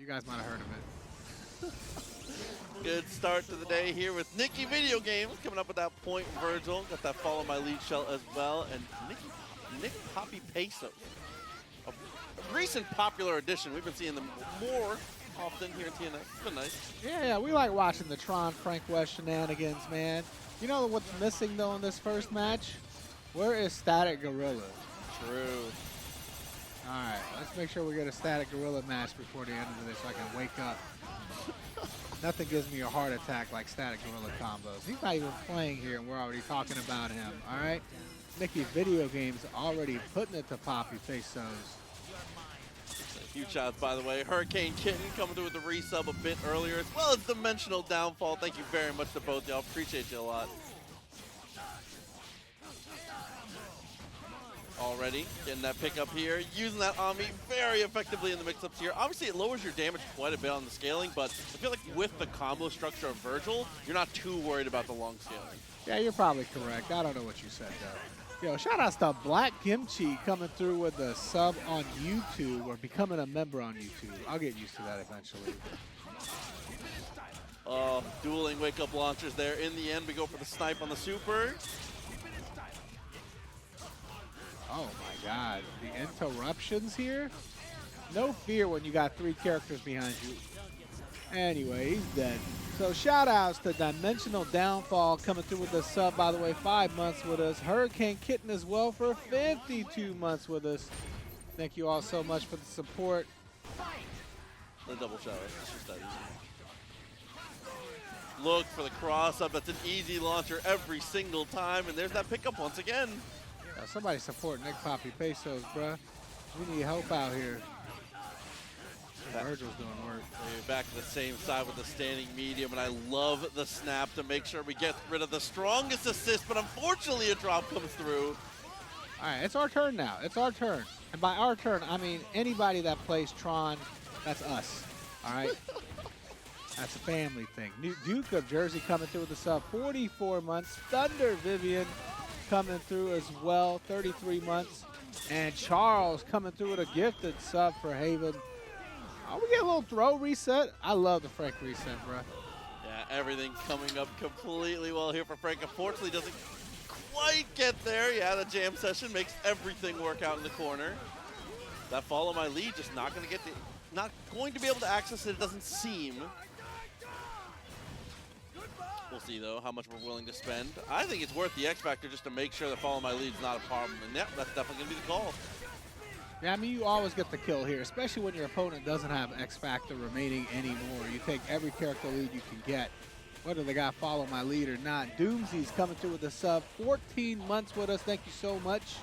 You guys might have heard of it. Good start to the day here with Nicky Videogames coming up with that point. Vergil got that follow my lead shell as well, and Nickpapipesos, a recent popular addition. We've been seeing them more often here at TNS. It's been nice. Yeah, we like watching the Tron Frank West shenanigans, man. You know what's missing though in this first match? Where is StaticGorilla? True. All right, let's make sure we get a StaticGorilla match before the end of this so I can wake up. Nothing gives me a heart attack like StaticGorilla combos. He's not even playing here, and we're already talking about him. All right, Nicky Videogames already putting it to Papipesos. Huge shots, by the way. Hurricane Kitten coming through with the resub a bit earlier, as well as Dimensional Downfall. Thank you very much to both y'all. Appreciate you a lot. Already getting that pickup here, using that Ami very effectively in the mix-ups here. Obviously, it lowers your damage quite a bit on the scaling, but I feel like with the combo structure of Vergil, you're not too worried about the long scaling. Yeah, you're probably correct. I don't know what you said, though. Yo, shout outs to Black Kimchi coming through with a sub on YouTube or becoming a member on YouTube. I'll get used to that eventually. Dueling wake-up launchers there. In the end, we go for the snipe on the super. Oh my God, the interruptions here? No fear when you got 3 characters behind you. Anyway, he's dead. So shout outs to Dimensional Downfall coming through with the sub, by the way, 5 months with us. Hurricane Kitten as well for 52 months with us. Thank you all so much for the support. The double shower, it's just that easy. Look for the cross up, that's an easy launcher every single time, and there's that pickup once again. Somebody support Nickpapipesos, bruh. We need help out here. Vergil's doing work. Back to the same side with the standing medium, and I love the snap to make sure we get rid of the strongest assist, but unfortunately a drop comes through. All right, it's our turn now. It's our turn. And by our turn, I mean anybody that plays Tron, that's us. All right? That's a family thing. New Duke of Jersey coming through with the sub, 44 months. Thunder Vivian coming through as well, 33 months. And Charles coming through with a gifted sub for Haven. Oh, we get a little throw reset. I love the Frank reset, bro. Yeah, everything coming up completely well here for Frank. Unfortunately, doesn't quite get there. Yeah, the jam session makes everything work out in the corner. That follow my lead, just not going to get the, not going to be able to access it. It doesn't seem. We'll see, though, how much we're willing to spend. I think it's worth the X Factor just to make sure that follow my lead is not a problem. And yeah, that's definitely going to be the call. Yeah, I mean, you always get the kill here, especially when your opponent doesn't have X Factor remaining anymore. You take every character lead you can get, whether they got follow my lead or not. Doomsy's coming through with a sub, 14 months with us. Thank you so much.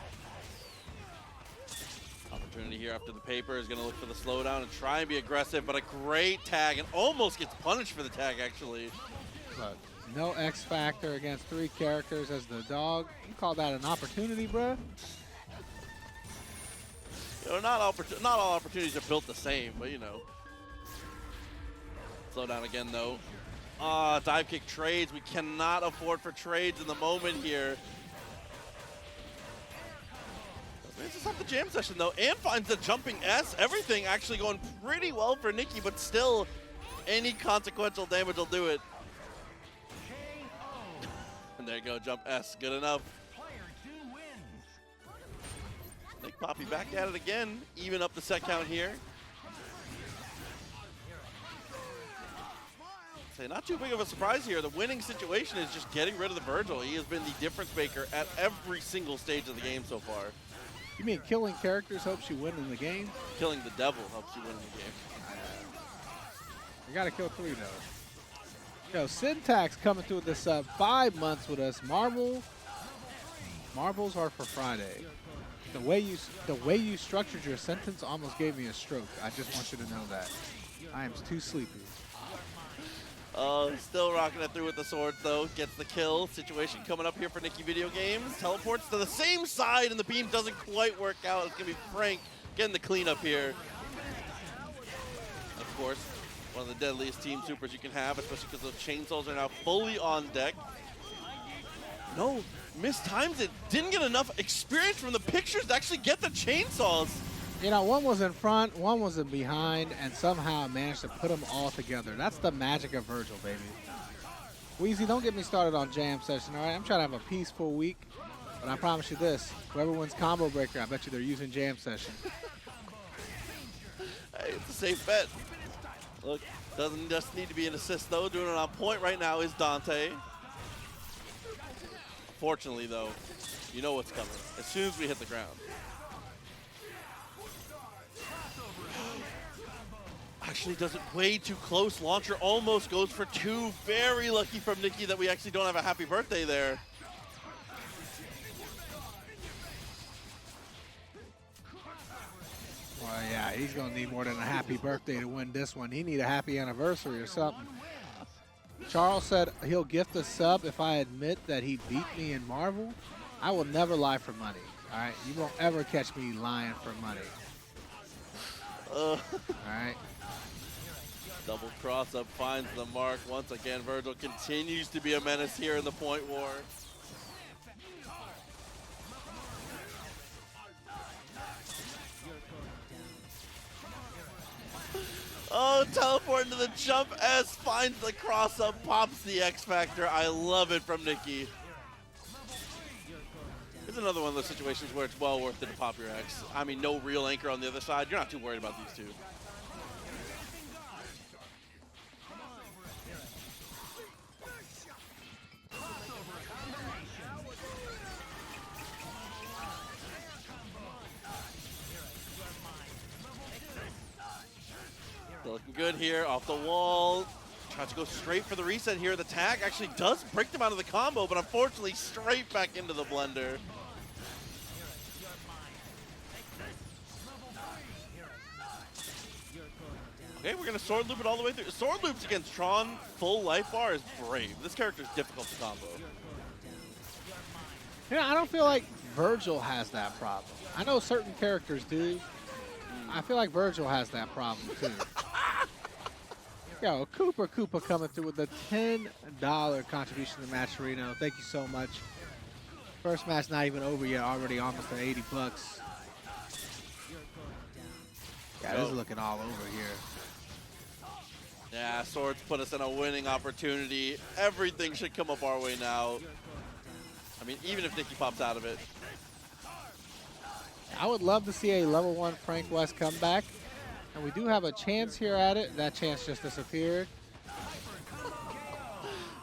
Opportunity here after the paper is going to look for the slowdown and try and be aggressive, but a great tag and almost gets punished for the tag, actually. Look, no X Factor against 3 characters as the dog. You call that an opportunity, bruh? You know, not all opportunities are built the same, but you know. Slow down again, though. Dive kick trades. We cannot afford for trades in the moment here. Mixes up the jam session, though, and finds the jumping S. Everything actually going pretty well for Nicky, but still, any consequential damage will do it. And there you go, jump S. Good enough. Nickpapi back at it again, even up the set count here. Say, not too big of a surprise here. The winning situation is just getting rid of the Vergil. He has been the difference maker at every single stage of the game so far. You mean killing characters helps you win in the game? Killing the devil helps you win in the game. You gotta kill 3 though. Yo, Syntax coming through with this 5 months with us. Marbles are for Friday. The way you structured your sentence almost gave me a stroke. I just want you to know that. I am too sleepy. Still rocking it through with the swords, though. Gets the kill. Situation coming up here for Nicky Videogames. Teleports to the same side, and the beam doesn't quite work out. It's going to be Frank getting the cleanup here. Of course, one of the deadliest team supers you can have, especially because those chainsaws are now fully on deck. Mistimes it. Didn't get enough experience from the pictures to actually get the chainsaws. You know, one was in front, one was in behind, and somehow I managed to put them all together. That's the magic of Vergil, baby. Weezy, don't get me started on jam session, all right? I'm trying to have a peaceful week, but I promise you this. Whoever wins Combo Breaker, I bet you they're using jam session. Hey, it's a safe bet. Look, doesn't just need to be an assist, though. Doing it on point right now is Dante. Fortunately, though, you know what's coming as soon as we hit the ground. Actually does it way too close. Launcher almost goes for two. Very lucky from Nicky that we actually don't have a happy birthday there. Well, yeah, he's going to need more than a happy birthday to win this one. He need a happy anniversary or something. Charles said he'll gift a sub if I admit that he beat me in Marvel. I will never lie for money, all right? You won't ever catch me lying for money. All right? Double cross up finds the mark. Once again, Vergil continues to be a menace here in the point war. Oh, teleporting to the jump S, finds the cross up, pops the X Factor. I love it from Nicky. It's another one of those situations where it's well worth it to pop your X. I mean, no real anchor on the other side. You're not too worried about these two. Looking good here, off the wall. Tries to go straight for the reset here. The tag actually does break them out of the combo, but unfortunately straight back into the blender. Okay, we're gonna sword loop it all the way through. Sword loops against Tron, full life bar is brave. This character is difficult to combo. Yeah, I don't feel like Vergil has that problem. I know certain characters do. I feel like Vergil has that problem too. Yo, Koopa coming through with a $10 contribution to Matcherino. Thank you so much. First match not even over yet, already almost at 80 bucks. Yeah, this is looking all over here. Yeah, swords put us in a winning opportunity. Everything should come up our way now. I mean, even if Nicky pops out of it. I would love to see a level 1 Frank West comeback. And we do have a chance here at it. That chance just disappeared.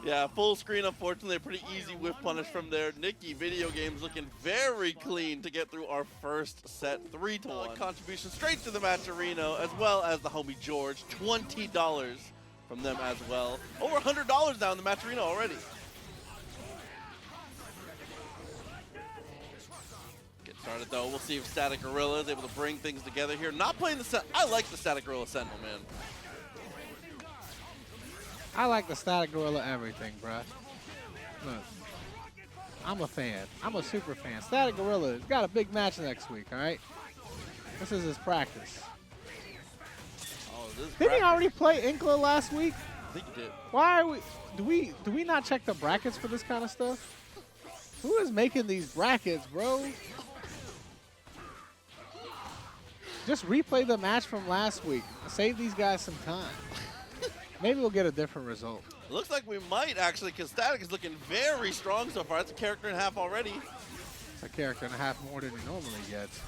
Yeah, full screen, unfortunately, a pretty easy whiff punish from there. Nicky, Videogames looking very clean to get through our first set, 3-1. Contribution straight to the Matcherino, as well as the homie George, $20 from them as well. Over $100 now in the Matcherino already. Started though. We'll see if StaticGorilla is able to bring things together here. Not playing the I like the StaticGorilla Sentinel, man. I like the StaticGorilla everything, bruh. Look, I'm a fan. I'm a super fan. StaticGorilla's got a big match next week, all right? This is his practice. Oh, this Didn't he already play Inclaa last week? I think he did. Why are we? Do we not check the brackets for this kind of stuff? Who is making these brackets, bro? Just replay the match from last week. Save these guys some time. Maybe we'll get a different result. It looks like we might, actually, because Static is looking very strong so far. That's a character and a half already. It's a character and a half more than he normally gets.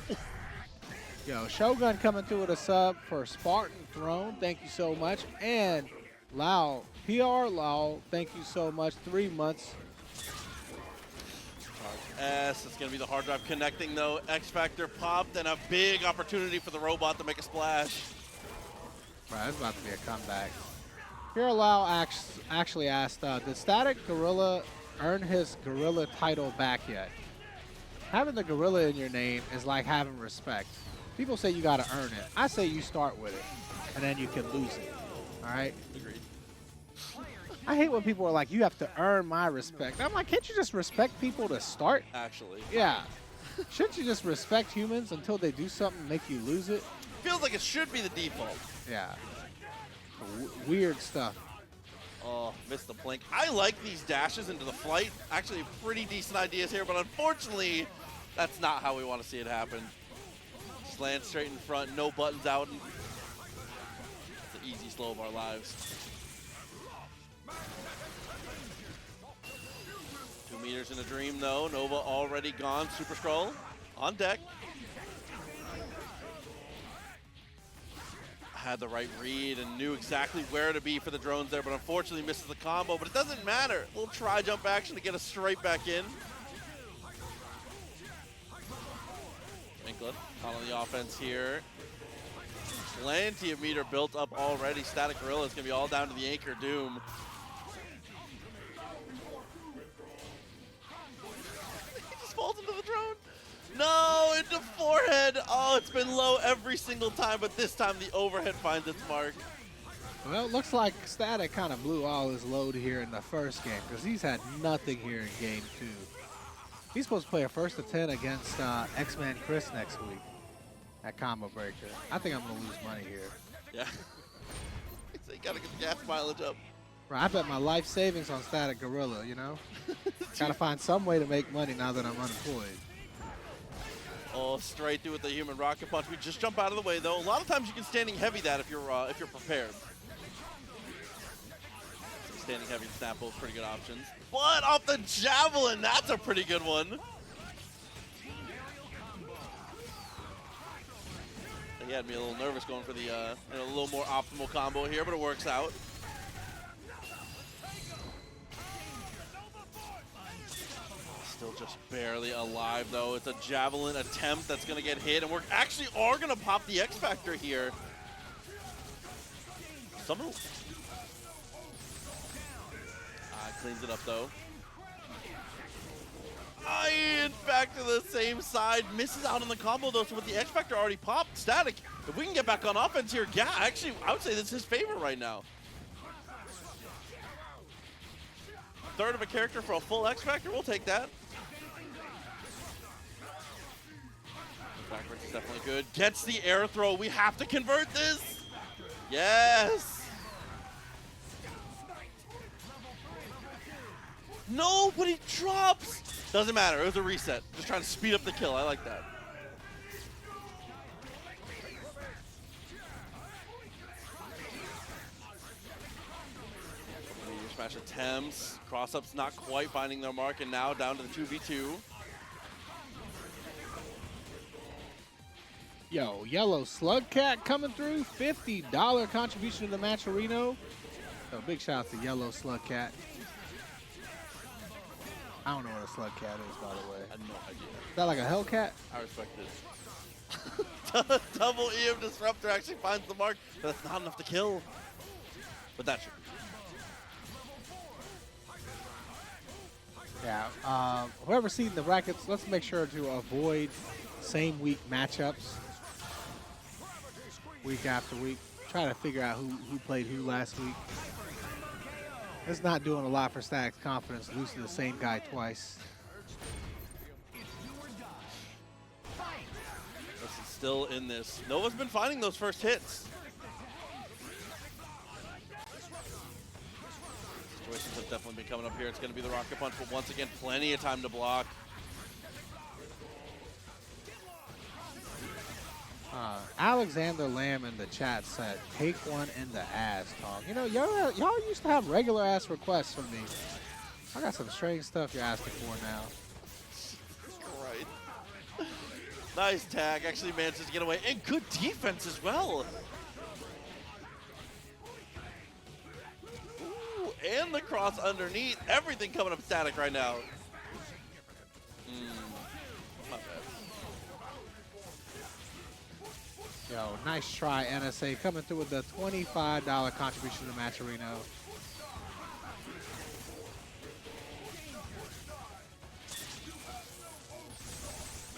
Yo, Shogun coming through with a sub for Spartan Throne. Thank you so much. And Lau, PR Lau, thank you so much. 3 months. S, it's going to be the hard drive connecting, though. X Factor popped, and a big opportunity for the robot to make a splash. Right, it's about to be a comeback. Here, Lau actually asked, did StaticGorilla earn his Gorilla title back yet? Having the Gorilla in your name is like having respect. People say you got to earn it. I say you start with it, and then you can lose it. All right? Agreed. I hate when people are like, you have to earn my respect. I'm like, can't you just respect people to start? Actually. Yeah. Shouldn't you just respect humans until they do something make you lose it? Feels like it should be the default. Yeah. Weird stuff. Oh, missed the blink. I like these dashes into the flight. Actually, pretty decent ideas here, but unfortunately, that's not how we want to see it happen. Just land straight in front, no buttons out. And it's the easy slow of our lives. 2 meters in a dream though. Nova already gone. Super-Skrull on deck. Had the right read and knew exactly where to be for the drones there, but unfortunately misses the combo. But it doesn't matter. A little try-jump action to get us straight back in. Inclaa calling the offense here. Plenty of meter built up already. StaticGorilla is going to be all down to the anchor doom. He just falls into the drone. No, into forehead. Oh, it's been low every single time, but this time the overhead finds its mark. Well, it looks like Static kind of blew all his load here in the first game because he's had nothing here in game 2. He's supposed to play a 1st to 10 against X-Man Chris next week at Combo Breaker. I think I'm going to lose money here. Yeah. So you got to get the gas mileage up. Right, I bet my life savings on StaticGorilla, you know? Got to find some way to make money now that I'm unemployed. Oh, straight through with the human rocket punch. We just jump out of the way, though. A lot of times you can standing heavy that if you're prepared. So standing heavy and snap both pretty good options. But off the javelin, that's a pretty good one. He had me a little nervous going for the a little more optimal combo here, but it works out. Still just barely alive, though. It's a javelin attempt that's going to get hit, and we're actually are going to pop the X Factor here. Someone cleans it up, though. Ian back to the same side. Misses out on the combo, though, so with the X Factor already popped, Static, if we can get back on offense here, yeah, actually, I would say this is his favorite right now. Third of a character for a full X Factor, we'll take that. Backwards is definitely good. Gets the air throw. We have to convert this. Yes. No, but he drops. Doesn't matter. It was a reset. Just trying to speed up the kill. I like that. Meteor smash attempts. Cross-ups not quite finding their mark, and now down to the 2v2. Yo, Yellow Slug Cat coming through. $50 contribution to the Matcherino. So big shout out to Yellow Slug Cat. I don't know what a Slug Cat is, by the way. I have no idea. Is that like a Hellcat? I respect this. Double EM Disruptor actually finds the mark, but that's not enough to kill. But that should be. Yeah, whoever's seeding the brackets, let's make sure to avoid same week matchups. Week after week. Try to figure out who played who last week. It's not doing a lot for Static's confidence, losing the same guy twice. This is still in this. Nova's been finding those first hits. Situations have definitely been coming up here. It's going to be the rocket punch, but once again, plenty of time to block. Alexander Lamb in the chat said, take one in the ass, Tom. You know, y'all used to have regular ass requests from me. I got some strange stuff you're asking for now. Right. Nice tag. Actually manages to get away. And good defense as well. Ooh, and the cross underneath. Everything coming up Static right now. My bad. Yo, nice try, NSA, coming through with the $25 contribution to Matcherino.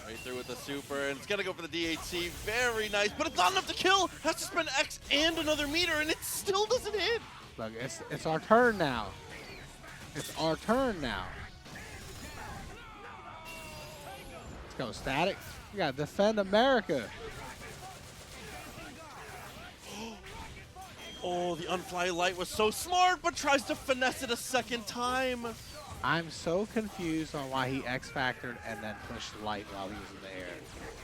Right through with the super, and it's gonna go for the DHC. Very nice, but it's not enough to kill. Has to spend X and another meter, and it still doesn't hit. Look, it's our turn now. It's our turn now. Let's go, Static. We gotta defend America. Oh, the Unfly Light was so smart, but tries to finesse it a second time. I'm so confused on why he X-Factored and then pushed Light while he was in the air.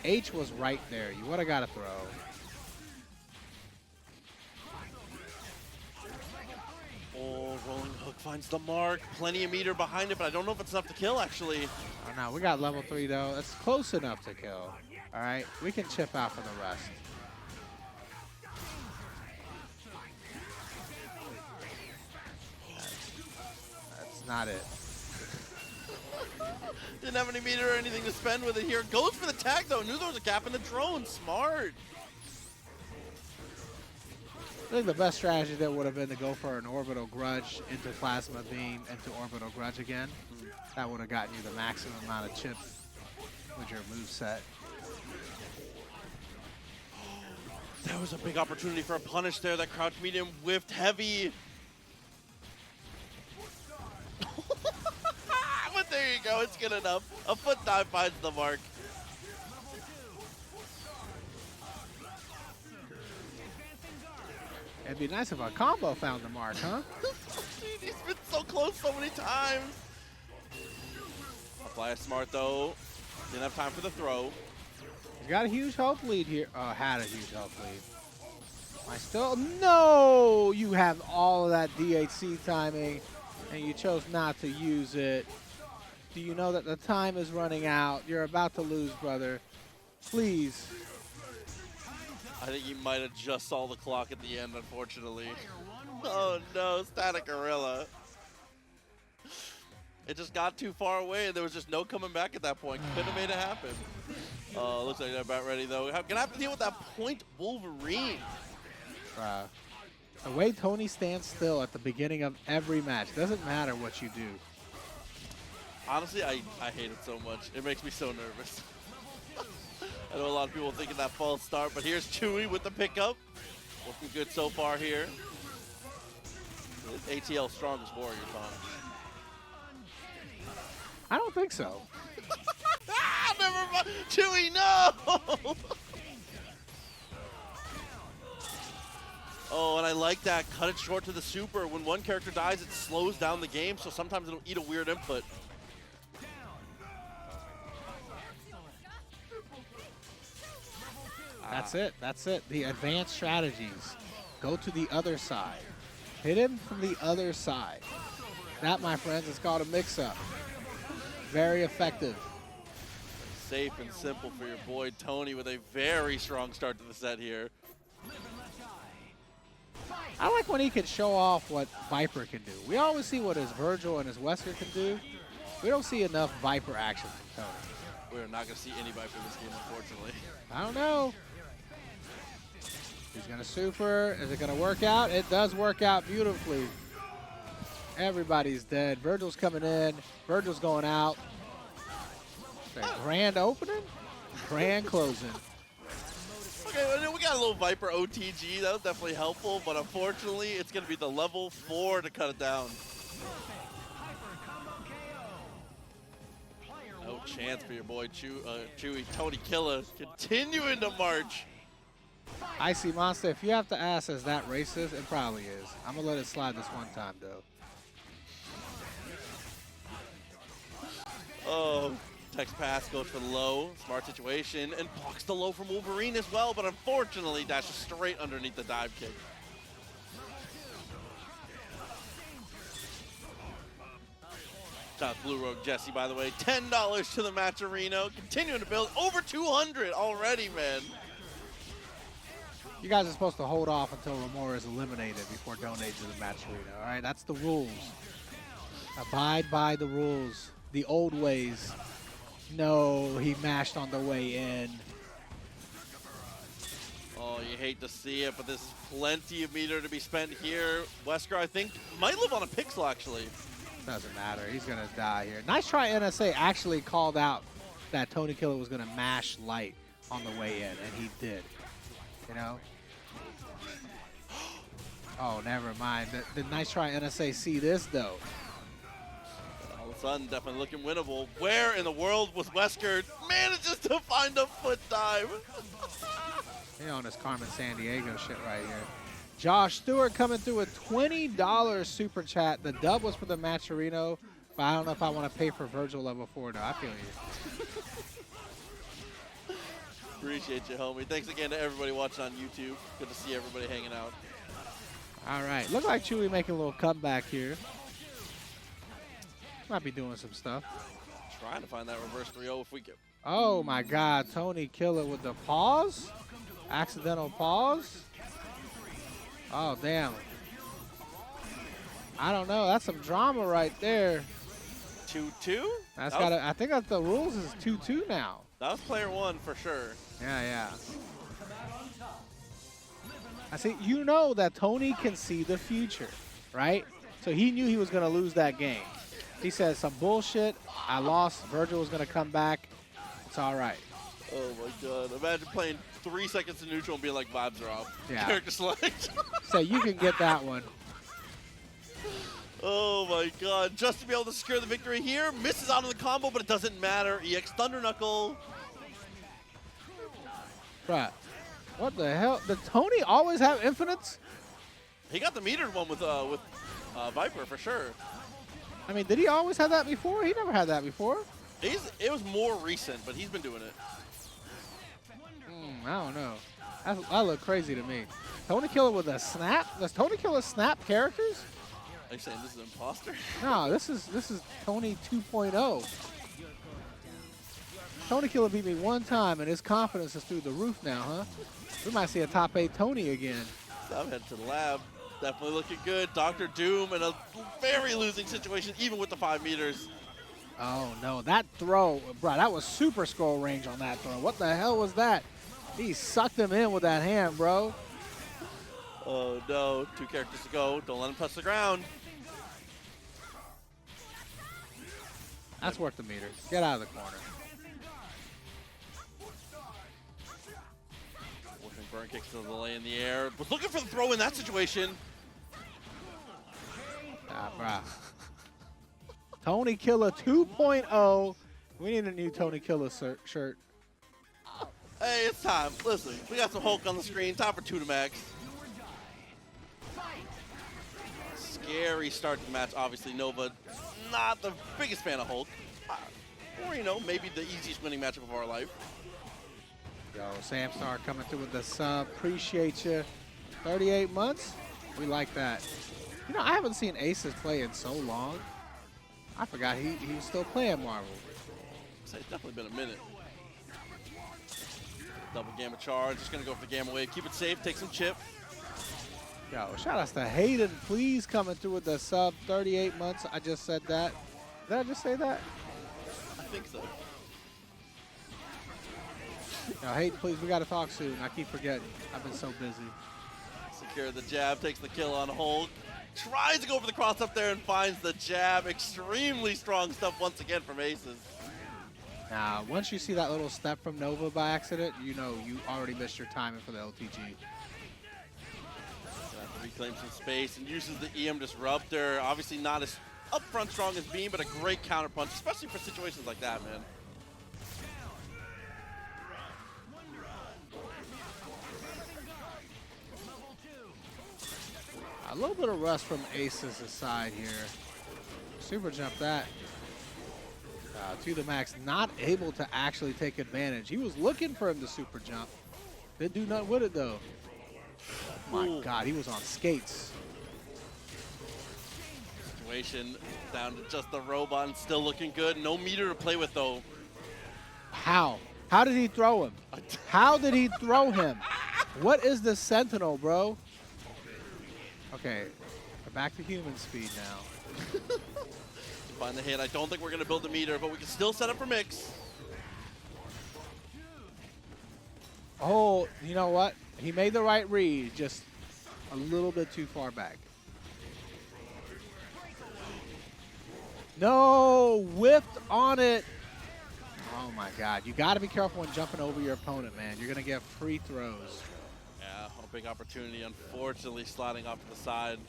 H was right there. You would have got to throw. Oh, rolling hook finds the mark. Plenty of meter behind it, but I don't know if it's enough to kill, actually. Oh, no, we got level 3, though. It's close enough to kill. All right? We can chip out for the rest. That's not it. Didn't have any meter or anything to spend with it here. Goes for the tag, though. Knew there was a gap in the drone. Smart. I think the best strategy there would have been to go for an orbital grudge into plasma beam into orbital grudge again. That would have gotten you the maximum amount of chips with your moveset. That was a big opportunity for a punish there. That crouch medium whiffed heavy. But there you go. It's good enough. A foot dive finds the mark. It'd be nice if a combo found the mark, huh? He's been so close so many times. Apply is smart, though. Didn't have time for the throw. He's got a huge health lead here. Had a huge health lead. I still... No! You have all of that DHC timing, and you chose not to use it. Do you know that the time is running out? You're about to lose, brother. Please. I think he might have just saw the clock at the end, unfortunately. Oh no, StaticGorilla. It just got too far away, and there was just no coming back at that point. Couldn't have made it happen. Looks like they're about ready, though. Gonna have to deal with that point Wolverine. The way Tony stands still at the beginning of every match, doesn't matter what you do. Honestly, I hate it so much. It makes me so nervous. I know a lot of people thinking that false start, but here's Chuy with the pickup. Looking good so far here. It's ATL's strongest warrior, Tom. I don't think so. Never mind. Chuy, no! Oh, and I like that. Cut it short to the super. When one character dies, it slows down the game, so sometimes it'll eat a weird input. That's it. That's it. The advanced strategies. Go to the other side. Hit him from the other side. That, my friends, is called a mix-up. Very effective. Safe and simple for your boy Tony with a very strong start to the set here. I like when he can show off what Viper can do. We always see what his Vergil and his Wesker can do. We don't see enough Viper action from Tony. We're not going to see any Viper in this game, unfortunately. I don't know. He's going to super. Is it going to work out? It does work out beautifully. Everybody's dead. Vergil's coming in. Vergil's going out. Grand opening? Grand closing. Okay, well, we got a little Viper OTG. That was definitely helpful, but unfortunately, it's going to be the level 4 to cut it down. No chance for your boy Chuy. Tony Kila continuing to march. Icy Monster, if you have to ask, is that racist? It probably is. I'm going to let it slide this one time, though. Oh, text pass goes for the low. Smart situation, and blocks the low from Wolverine as well, but unfortunately dashes straight underneath the dive kick. Shout out Blue Rogue Jesse, by the way. $10 to the Matcherino. Continuing to build over 200 already, man. You guys are supposed to hold off until Remora is eliminated before donating to the match arena, all right? That's the rules. Abide by the rules. The old ways. No, he mashed on the way in. Oh, you hate to see it, but there's plenty of meter to be spent here. Wesker, I think, might live on a pixel, actually. Doesn't matter. He's going to die here. Nice try. NSA actually called out that Tony Killer was going to mash light on the way in, and he did. You know? Oh, never mind. The nice try NSA see this, though. All of a sudden, definitely looking winnable. Where in the world was Wesker? Manages to find a foot dive. He on this Carmen Sandiego shit right here. Josh Stewart coming through with $20 super chat. The dub was for the Matcherino, but I don't know if I want to pay for Vergil level 4. No, I feel you. Appreciate you, homie. Thanks again to everybody watching on YouTube. Good to see everybody hanging out. All right. Look like Chuy making a little comeback here. Might be doing some stuff. Trying to find that reverse 3-0 if we can. Oh my God, Tony Kila with the pause. Accidental pause. Oh, damn. I don't know. That's some drama right there. 2-2? That's gotta, I think that the rules is 2-2 now. That was player one for sure. Yeah, yeah. I see, you know that Tony can see the future, right? So he knew he was going to lose that game. He said some bullshit. I lost. Vergil was going to come back. It's all right. Oh my God. Imagine playing 3 seconds in neutral and being like, vibes are off. Yeah. Character select. So you can get that one. Oh my God. Just to be able to secure the victory here. Misses out on the combo, but it doesn't matter. EX Thunder Knuckle. Bruh. What the hell? Did Tony always have infinites? He got the metered one with Viper for sure. I mean, did he always have that before? He never had that before. It was more recent, but he's been doing it. I don't know. That look crazy to me. Tony Kila with a snap? Does Tony Kila snap characters? Are you saying this is an imposter? No, this is Tony 2.0. Tony Kila beat me one time, and his confidence is through the roof now, huh? We might see a top 8 Tony again. I'm heading to the lab. Definitely looking good. Dr. Doom in a very losing situation, even with the 5 meters. Oh, no. That throw, bro, that was Super-Skrull range on that throw. What the hell was that? He sucked him in with that hand, bro. Oh, no. 2 characters to go. Don't let him touch the ground. That's worth the meter. Get out of the corner. Working burn kicks to the delay in the air. Was looking for the throw in that situation. Ah, bruh. Tony Kila 2.0. We need a new Tony Kila shirt. Hey, it's time. Listen, we got some Hulk on the screen. Time for 2 to max. Scary start to the match. Obviously, Nova, not the biggest fan of Hulk. Or, you know, maybe the easiest winning matchup of our life. Yo, Samstar coming through with the sub. Appreciate you. 38 months. We like that. You know, I haven't seen Aces play in so long. I forgot he was still playing Marvel. It's definitely been a minute. Double Gamma Charge. Just going to go for the Gamma Wave. Keep it safe. Take some chip. Yo, shout outs to Hayden, please, coming through with the sub. 38 months. I just said that. Did I just say that? I think so. Yo, Hayden, please, we got to talk soon. I keep forgetting. I've been so busy. Secure the jab. Takes the kill on Hulk. Tries to go for the cross up there and finds the jab. Extremely strong stuff once again from Aces. Now, once you see that little step from Nova by accident, you know you already missed your timing for the LTG. Reclaims some space and uses the EM Disruptor. Obviously not as upfront strong as Beam, but a great counter punch, especially for situations like that, man. A little bit of rust from Aces' side here. Super jump that. To the max, not able to actually take advantage. He was looking for him to super jump. Didn't do nothing with it, though. My God, he was on skates. Situation down to just the robot and still looking good. No meter to play with, though. How? How did he throw him? How did he throw him? What is the Sentinel, bro? Okay, we're back to human speed now. Find the hit. I don't think we're going to build the meter, but we can still set up for mix. Oh, you know what? He made the right read, just a little bit too far back. No, whiffed on it. Oh my God, you got to be careful when jumping over your opponent, man. You're going to get free throws. Yeah, a big opportunity, unfortunately, sliding off to the side.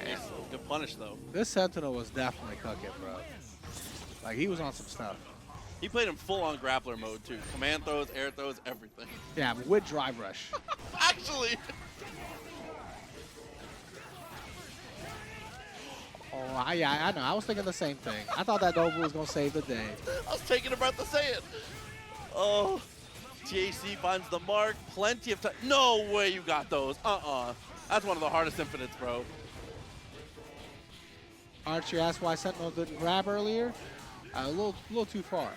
Man, good punish, though. This Sentinel was definitely cooking, bro. Like, he was on some stuff. He played in full-on grappler mode, too. Command throws, air throws, everything. Yeah, with drive rush. Actually! Oh, yeah, I know. I was thinking the same thing. I thought that Deadpool was going to save the day. I was taking a breath to say it. Oh, TAC finds the mark. Plenty of time. No way you got those. That's one of the hardest infinites, bro. Archie asked why Sentinel didn't grab earlier. A little too far.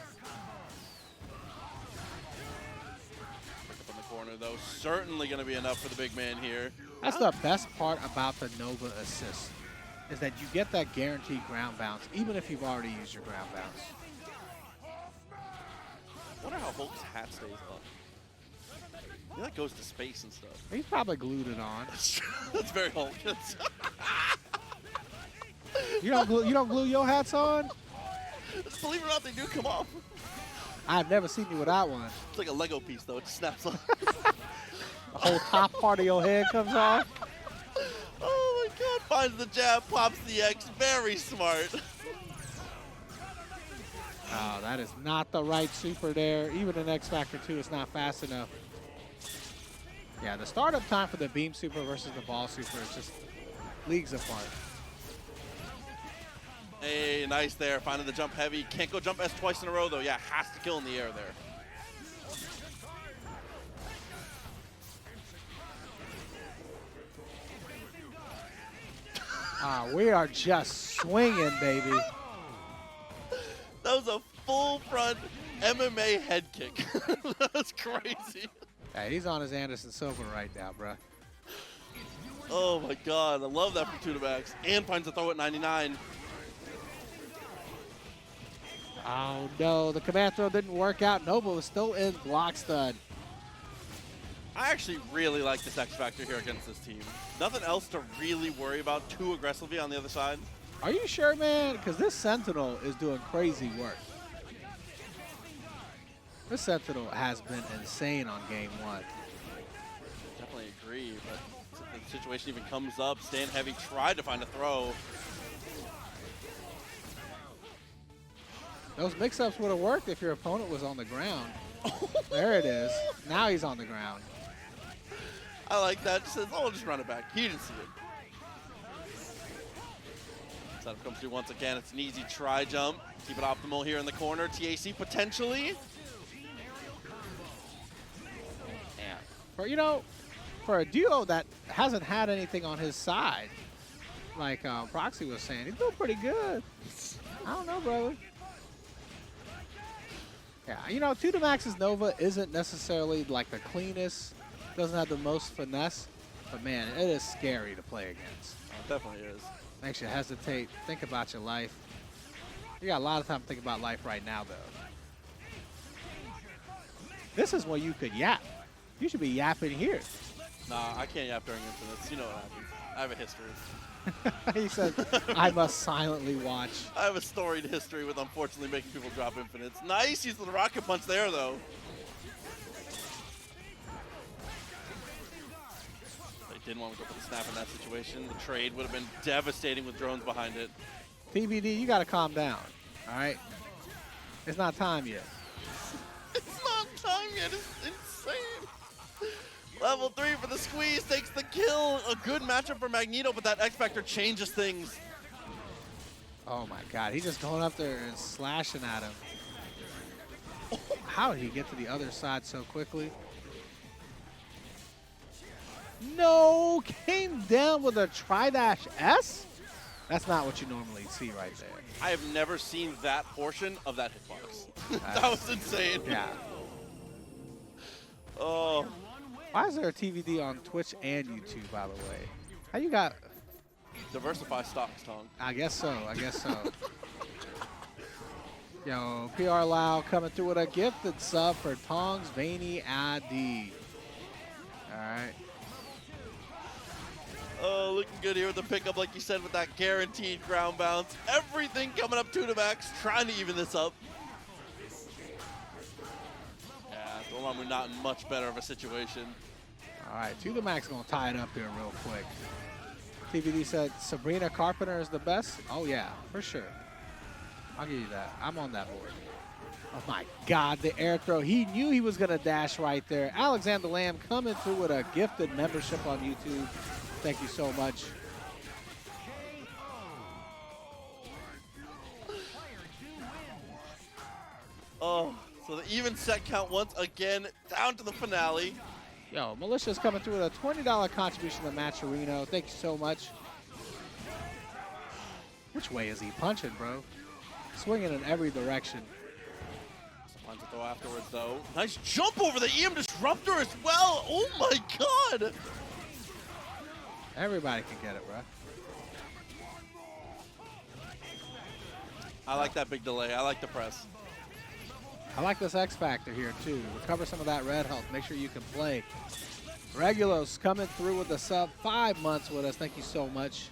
Pick up in the corner, though. Certainly going to be enough for the big man here. That's the best part about the Nova assist, is that you get that guaranteed ground bounce, even if you've already used your ground bounce. I wonder how Hulk's hat stays up. I feel like goes to space and stuff. He's probably glued it on. That's very Hulk. You don't glue your hats on? Believe it or not, they do come off. I've never seen you without one. It's like a Lego piece, though. It just snaps on. The whole top part of your head comes off. Oh my God! Finds the jab, pops the X. Very smart. Oh, that is not the right super there. Even in X Factor 2, it's not fast enough. Yeah, the startup time for the beam super versus the ball super is just leagues apart. Hey, nice there. Finding the jump heavy. Can't go jump S twice in a row, though. Yeah, has to kill in the air there. We are just swinging, baby. That was a full front MMA head kick. That was crazy. Yeah, he's on his Anderson Silva right now, bruh. Oh my God, I love that from Tunimax. And finds a throw at 99. Oh no, the command throw didn't work out. Nova was still in block stun. I actually really like this X Factor here against this team. Nothing else to really worry about too aggressively on the other side. Are you sure, man? Because this Sentinel is doing crazy work. This Sentinel has been insane on game 1. Definitely agree, but if the situation even comes up, stand heavy, tried to find a throw. Those mix-ups would have worked if your opponent was on the ground. There it is. Now he's on the ground. I like that. Just says, oh, I'll just run it back. He didn't see it. Setup comes through once again. It's an easy try jump. Keep it optimal here in the corner. TAC potentially. Yeah. For a duo that hasn't had anything on his side, like Proxy was saying, he's doing pretty good. I don't know, brother. Yeah, Tunimax's Nova isn't necessarily like the cleanest, doesn't have the most finesse, but man, it is scary to play against. It definitely is. Makes you hesitate, think about your life. You got a lot of time to think about life right now, though. This is where you could yap. You should be yapping here. Nah, I can't yap during infinites. You know what happens. I have a history. He says, I must silently watch. I have a storied history with unfortunately making people drop infinites. Nice use of the rocket punch there, though. They didn't want to go for the snap in that situation. The trade would have been devastating with drones behind it. TBD, you got to calm down, all right? It's not time yet. It's not time yet. It's insane. Level 3 for the squeeze, takes the kill. A good matchup for Magneto, but that X Factor changes things. Oh my God, he's just going up there and slashing at him. How did he get to the other side so quickly? No, came down with a tri-dash S? That's not what you normally see right there. I have never seen that portion of that hitbox. That was insane. Yeah. Oh. Why is there a TVD on Twitch and YouTube, by the way? How you got... Diversify stocks, Tong. I guess so. Yo, PR Lau coming through with a gifted sub for Tong's Veiny ID. All right. Oh, looking good here with the pickup, like you said, with that guaranteed ground bounce. Everything coming up Tunimax, trying to even this up. Dormammu not in much better of a situation. All right, Tunimax going to tie it up here real quick. TVD said Sabrina Carpenter is the best. Oh, yeah, for sure. I'll give you that. I'm on that board. Oh, my God, the air throw. He knew he was going to dash right there. Alexander Lamb coming through with a gifted membership on YouTube. Thank you so much. Oh, So the even set count once again down to the finale. Yo, Militia's coming through with a $20 contribution to Matcherino. Thank you so much. Which way is he punching, bro? Swinging in every direction. Finds a throw afterwards, though. Nice jump over the EM Disruptor as well. Oh my god! Everybody can get it, bro. I like that big delay. I like the press. I like this X Factor here, too. Recover some of that red health. Make sure you can play. Regulos coming through with the sub. 5 months with us. Thank you so much.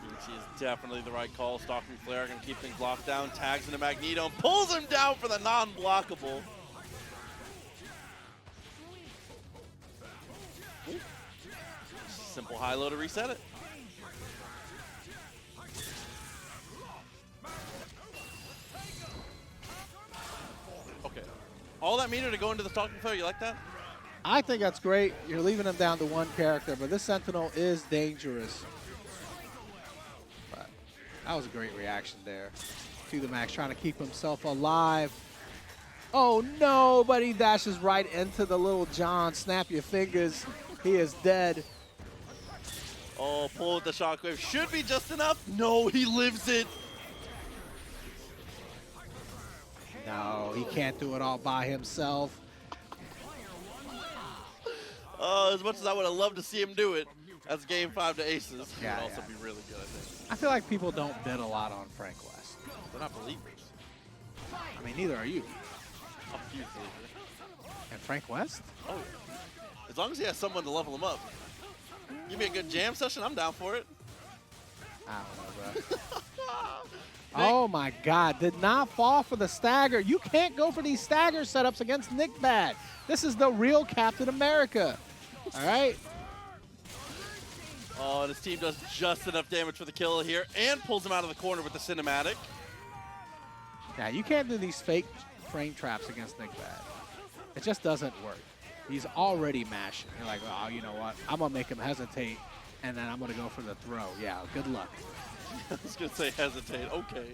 UMvC is definitely the right call. Stalking Flare can keep things locked down. Tags into Magneto and pulls him down for the non-blockable. Simple high low to reset it. Okay. All that meter to go into the Stalking Flare, you like that? I think that's great. You're leaving him down to 1 character, but this Sentinel is dangerous. But that was a great reaction there. To the max, trying to keep himself alive. Oh no, but he dashes right into the little John. Snap your fingers. He is dead. Oh, pull with the shockwave. Should be just enough. No, he lives it. No, he can't do it all by himself. As much as I would have loved to see him do it, that's game 5 to Aces. Yeah, It would also be really good, I think. I feel like people don't bid a lot on Frank West. They're not believers. I mean, neither are you. I'm a huge believer. And Frank West? Oh, yeah. As long as he has someone to level him up. Give me a good jam session, I'm down for it. I don't know, bro. Oh my God, did not fall for the stagger. You can't go for these stagger setups against NickBad. This is the real Captain America, all right? Oh, and his team does just enough damage for the kill here and pulls him out of the corner with the cinematic. Yeah, you can't do these fake frame traps against NickBad. It just doesn't work. He's already mashing. You're like, oh, you know what? I'm going to make him hesitate, and then I'm going to go for the throw. Yeah, good luck. I was going to say hesitate. Okay.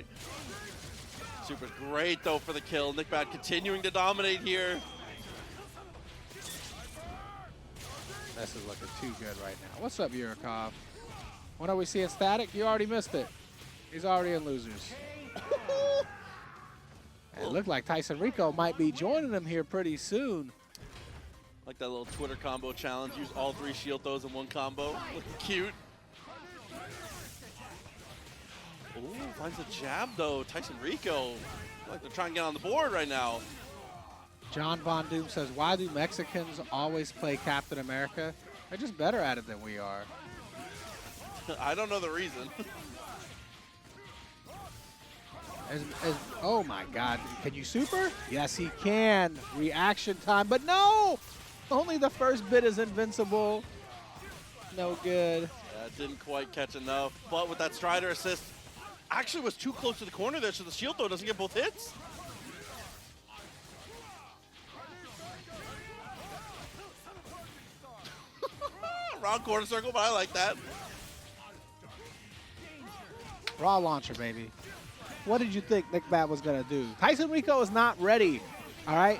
Super's great, though, for the kill. NickBad continuing to dominate here. This is looking too good right now. What's up, Yurikov? When are we seeing Static? You already missed it. He's already in losers. It looked like Tyson Rico might be joining him here pretty soon. Like that little Twitter combo challenge. Use all 3 shield throws in 1 combo. Looking cute. Ooh, finds a jab, though. Tyson Rico. Like they're trying to get on the board right now. John Von Doom says, why do Mexicans always play Captain America? They're just better at it than we are. I don't know the reason. Oh my God, can you super? Yes, he can. Reaction time, but no! Only the first bit is invincible. No good. Yeah, didn't quite catch enough, but with that Strider assist, actually was too close to the corner there, so the shield throw doesn't get both hits. Wrong corner circle, but I like that. Raw launcher, baby. What did you think NickBad was going to do? Tyson Rico is not ready, all right?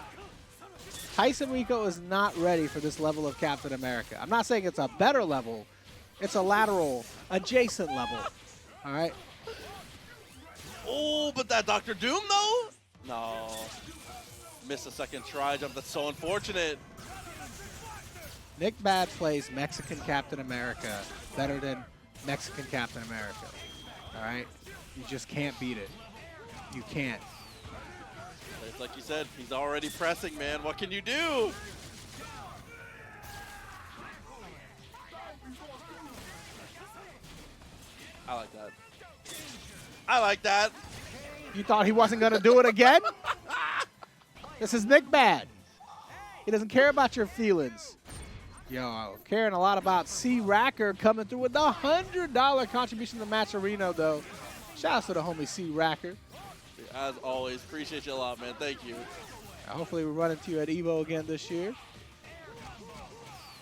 Tyson Rico is not ready for this level of Captain America. I'm not saying it's a better level. It's a lateral, adjacent level, all right? Oh, but that Dr. Doom, though? No. Missed a second try jump. That's so unfortunate. NickBad plays Mexican Captain America better than Mexican Captain America, all right? You just can't beat it. You can't. It's like you said, he's already pressing, man. What can you do? I like that. I like that. You thought he wasn't going to do it again? This is NickBad. He doesn't care about your feelings. Yo, caring a lot about C.Racker coming through with the $100 contribution to Matcherino, though. Shouts to the homie C.Racker. As always, appreciate you a lot, man. Thank you. Hopefully we run into you at EVO again this year.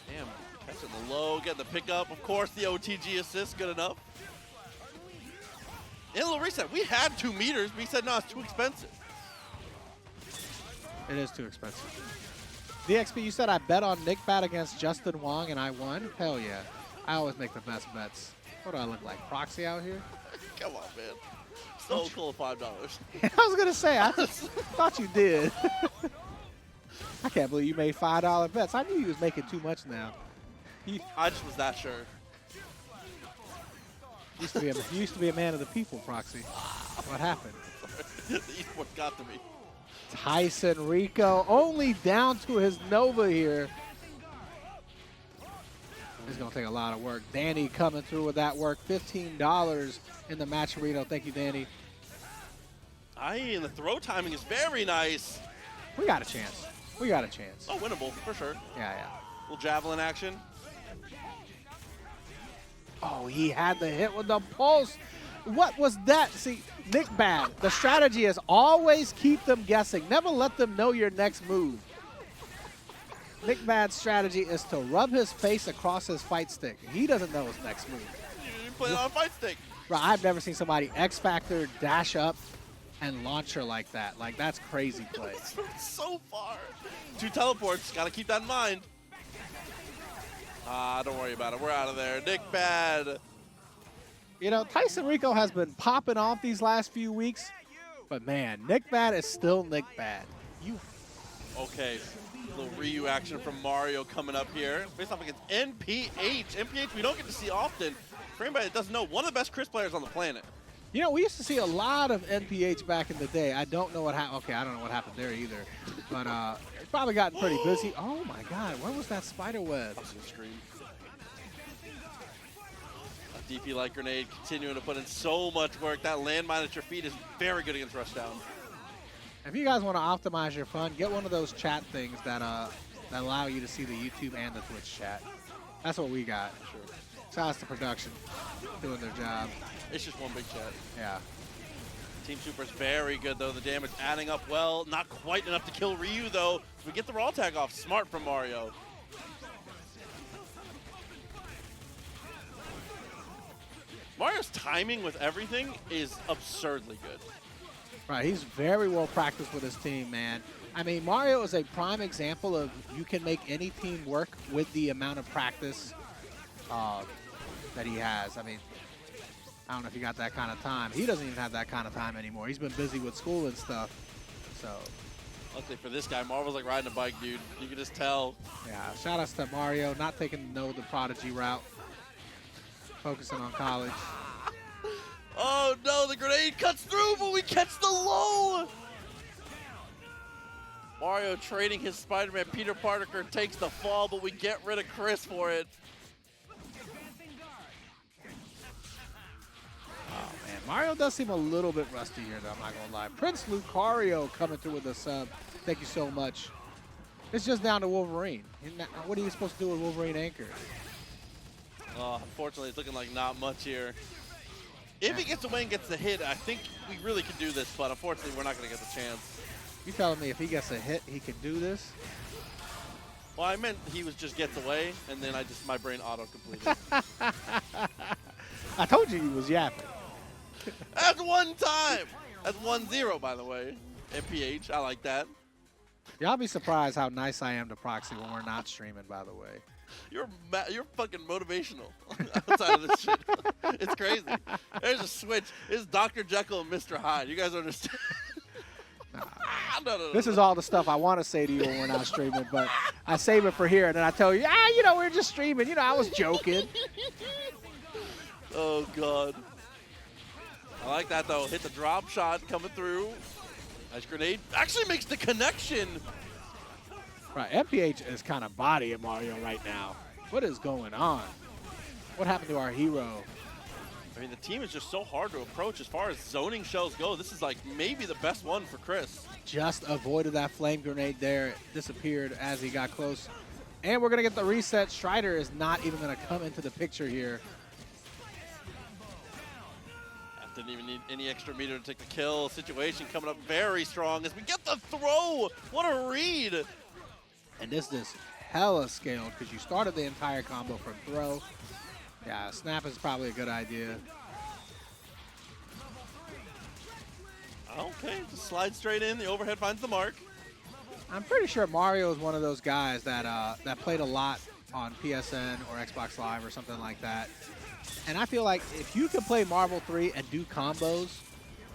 Damn, catching the low, getting the pickup. Of course, the OTG assist, good enough. And a little reset. We had 2 meters, but he said, no, it's too expensive. It is too expensive. DXP, you said I bet on NickBad against Justin Wong and I won? Hell yeah. I always make the best bets. What do I look like, Proxy out here? Come on, man. So cool, $5. I was going to say, I thought you did. I can't believe you made $5 bets. I knew you was making too much now. I just was that sure. You used to be a man of the people, Proxy. What happened? The esports got to me. Tyson Rico only down to his Nova here. It's going to take a lot of work. Danny coming through with that work. $15 in the match arena. Thank you, Danny. And the throw timing is very nice. We got a chance. We got a chance. Oh, winnable, for sure. Yeah. Little javelin action. Oh, he had the hit with the pulse. What was that? See, NickBad, the strategy is always keep them guessing. Never let them know your next move. NickBad's strategy is to rub his face across his fight stick. He doesn't know his next move. You put it on fight stick. Bro, I've never seen somebody X-Factor, dash up, and launch her like that. Like, that's crazy play. So far. 2 teleports. Got to keep that in mind. Don't worry about it. We're out of there. NickBad. You know, Tyson Rico has been popping off these last few weeks, but man, NickBad is still NickBad. Okay, little Ryu action from Mario coming up here. Face off against NPH. NPH we don't get to see often. For anybody that doesn't know, one of the best Chris players on the planet. You know, we used to see a lot of NPH back in the day. I don't know what happened. Okay, I don't know what happened there either. But it's probably gotten pretty busy. Oh my God, where was that spider web? I was gonna scream. A DP like grenade continuing to put in so much work. That landmine at your feet is very good against rushdown. If you guys want to optimize your fun, get one of those chat things that allow you to see the YouTube and the Twitch chat. That's what we got. Sure. Shout out to production, doing their job. It's just one big chat. Yeah. Team Super's very good, though. The damage adding up well. Not quite enough to kill Ryu, though. We get the raw tag off. Smart from Mario. Mario's timing with everything is absurdly good. Right, he's very well practiced with his team, man. I mean, Mario is a prime example of you can make any team work with the amount of practice that he has. I mean, I don't know if he got that kind of time. He doesn't even have that kind of time anymore. He's been busy with school and stuff. So, luckily for this guy, Marvel's like riding a bike, dude. You can just tell. Yeah, shout outs to Mario, not taking the Prodigy route, focusing on college. Oh no, the grenade cuts through, but we catch the low. Mario trading his Spider-Man Peter Parker takes the fall, but we get rid of Chris for it. Oh man, Mario does seem a little bit rusty here, though, I'm not gonna lie. Prince Lucario coming through with a sub. Thank you so much. It's just down to Wolverine. What are you supposed to do with Wolverine Anchor? Unfortunately, it's looking like not much here. If he gets away and gets the hit, I think we really could do this, but unfortunately, we're not going to get the chance. You telling me if he gets a hit, he can do this? Well, I meant he just gets away, and then my brain auto-completed. I told you he was yapping. That's one time. That's 1-0, by the way. MPH, I like that. Y'all be surprised how nice I am to Proxy when we're not streaming, by the way. You're fucking motivational outside of this shit. It's crazy. There's a switch. It's Dr. Jekyll and Mr. Hyde. You guys understand? No. This is all the stuff I want to say to you when we're not streaming, but I save it for here, and then I tell you, we're just streaming. I was joking. Oh, God. I like that, though. Hit the drop shot coming through. Nice grenade. Actually makes the connection. Right, MPH is kind of bodying Mario right now. What is going on? What happened to our hero? I mean, the team is just so hard to approach as far as zoning shells go. This is like maybe the best one for Chris. Just avoided that flame grenade there. It disappeared as he got close. And we're going to get the reset. Strider is not even going to come into the picture here. Didn't even need any extra meter to take the kill. Situation coming up very strong as we get the throw. What a read. And this is hella scaled because you started the entire combo from throw. Yeah, snap is probably a good idea. Okay, just slide straight in. The overhead finds the mark. I'm pretty sure Mario is one of those guys that that played a lot on PSN or Xbox Live or something like that. And I feel like if you can play Marvel 3 and do combos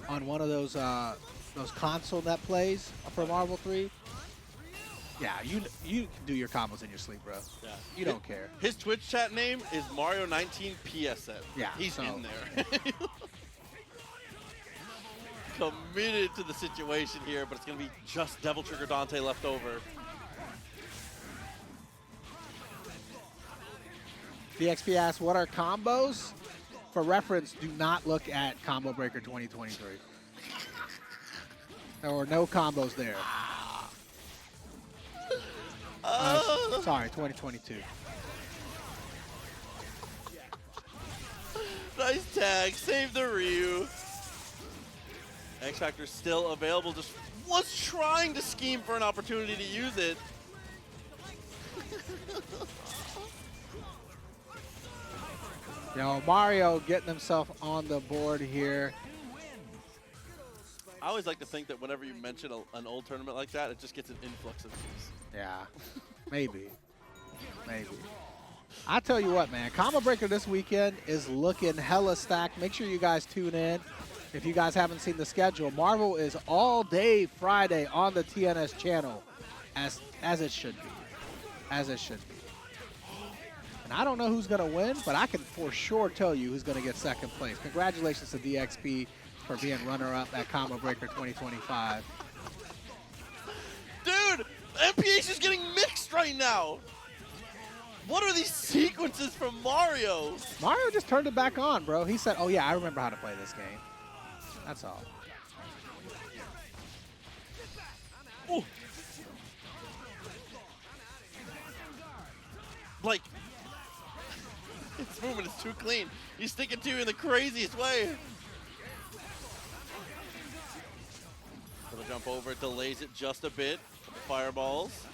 on one of those console that plays for Marvel 3, yeah, you can do your combos in your sleep, bro. Yeah. You don't care. His Twitch chat name is Mario19 PSN. Yeah, he's so. in there. Committed to the situation here, but it's going to be just Devil Trigger Dante left over. DXP asks, what are combos? For reference, do not look at Combo Breaker 2023. There were no combos there. Sorry, 2022. Nice tag, save the Ryu. X Factor still available, just was trying to scheme for an opportunity to use it. Yo, Mario getting himself on the board here. I always like to think that whenever you mention an old tournament like that, it just gets an influx of views. Yeah, maybe. Maybe. I tell you what, man, Combo Breaker this weekend is looking hella stacked. Make sure you guys tune in. If you guys haven't seen the schedule, Marvel is all day Friday on the TNS channel, as it should be. As it should be. And I don't know who's going to win, but I can for sure tell you who's going to get second place. Congratulations to DXP for being runner-up at Combo Breaker 2025. Dude, MPH is getting mixed right now. What are these sequences from Mario? Mario just turned it back on, bro. He said, oh, yeah, I remember how to play this game. That's all. Ooh. Like, his movement is too clean. He's sticking to you in the craziest way. Little jump over, delays it just a bit. Couple fireballs.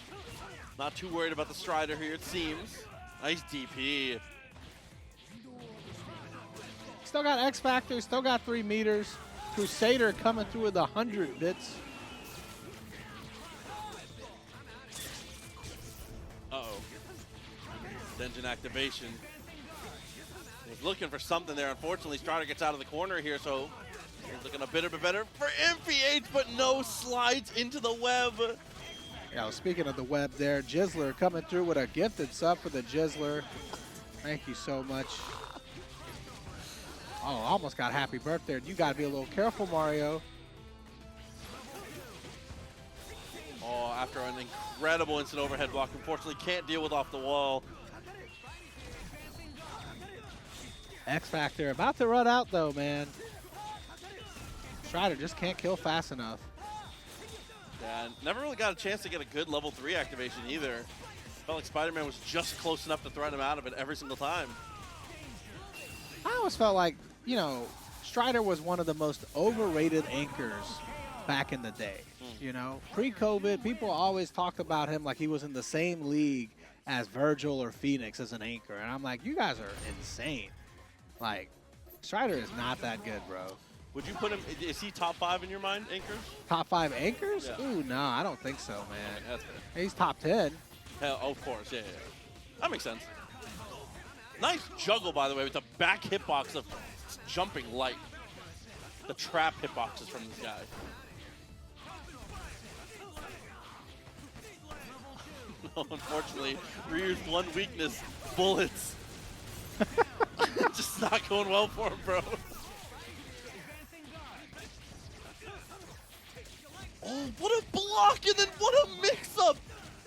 Not too worried about the Strider here, it seems. Nice DP. Still got X Factor, still got 3 meters. Crusader coming through with 100 bits. Uh-oh. Engine activation. He's looking for something there. Unfortunately, Strider gets out of the corner here, so he's looking a bit better for MPH, but no slides into the web. Yeah, well, speaking of the web there, Jizzler coming through with a gifted sub for the Jizzler. Thank you so much. Oh, almost got happy birthday. You got to be a little careful, Mario. Oh, after an incredible instant overhead block, unfortunately can't deal with off the wall. X Factor about to run out, though, man. Strider just can't kill fast enough. Yeah, never really got a chance to get a good level 3 activation either. Felt like Spider-Man was just close enough to threaten him out of it every single time. I always felt like, you know, Strider was one of the most overrated anchors back in the day. You know, pre-COVID, people always talked about him like he was in the same league as Vergil or Phoenix as an anchor. And I'm like, you guys are insane. Like, Strider is not that good, bro. Would you put him, is he top 5 in your mind, anchors? Top 5 anchors? Yeah. Ooh, no, I don't think so, man. Okay, that's fair. He's top 10. Hell, of course, yeah. That makes sense. Nice juggle, by the way, with the back hitbox of jumping light. The trap hitboxes from this guy. No, unfortunately, Ryu's one weakness, bullets. Just not going well for him, bro. Oh, what a block, and then what a mix-up!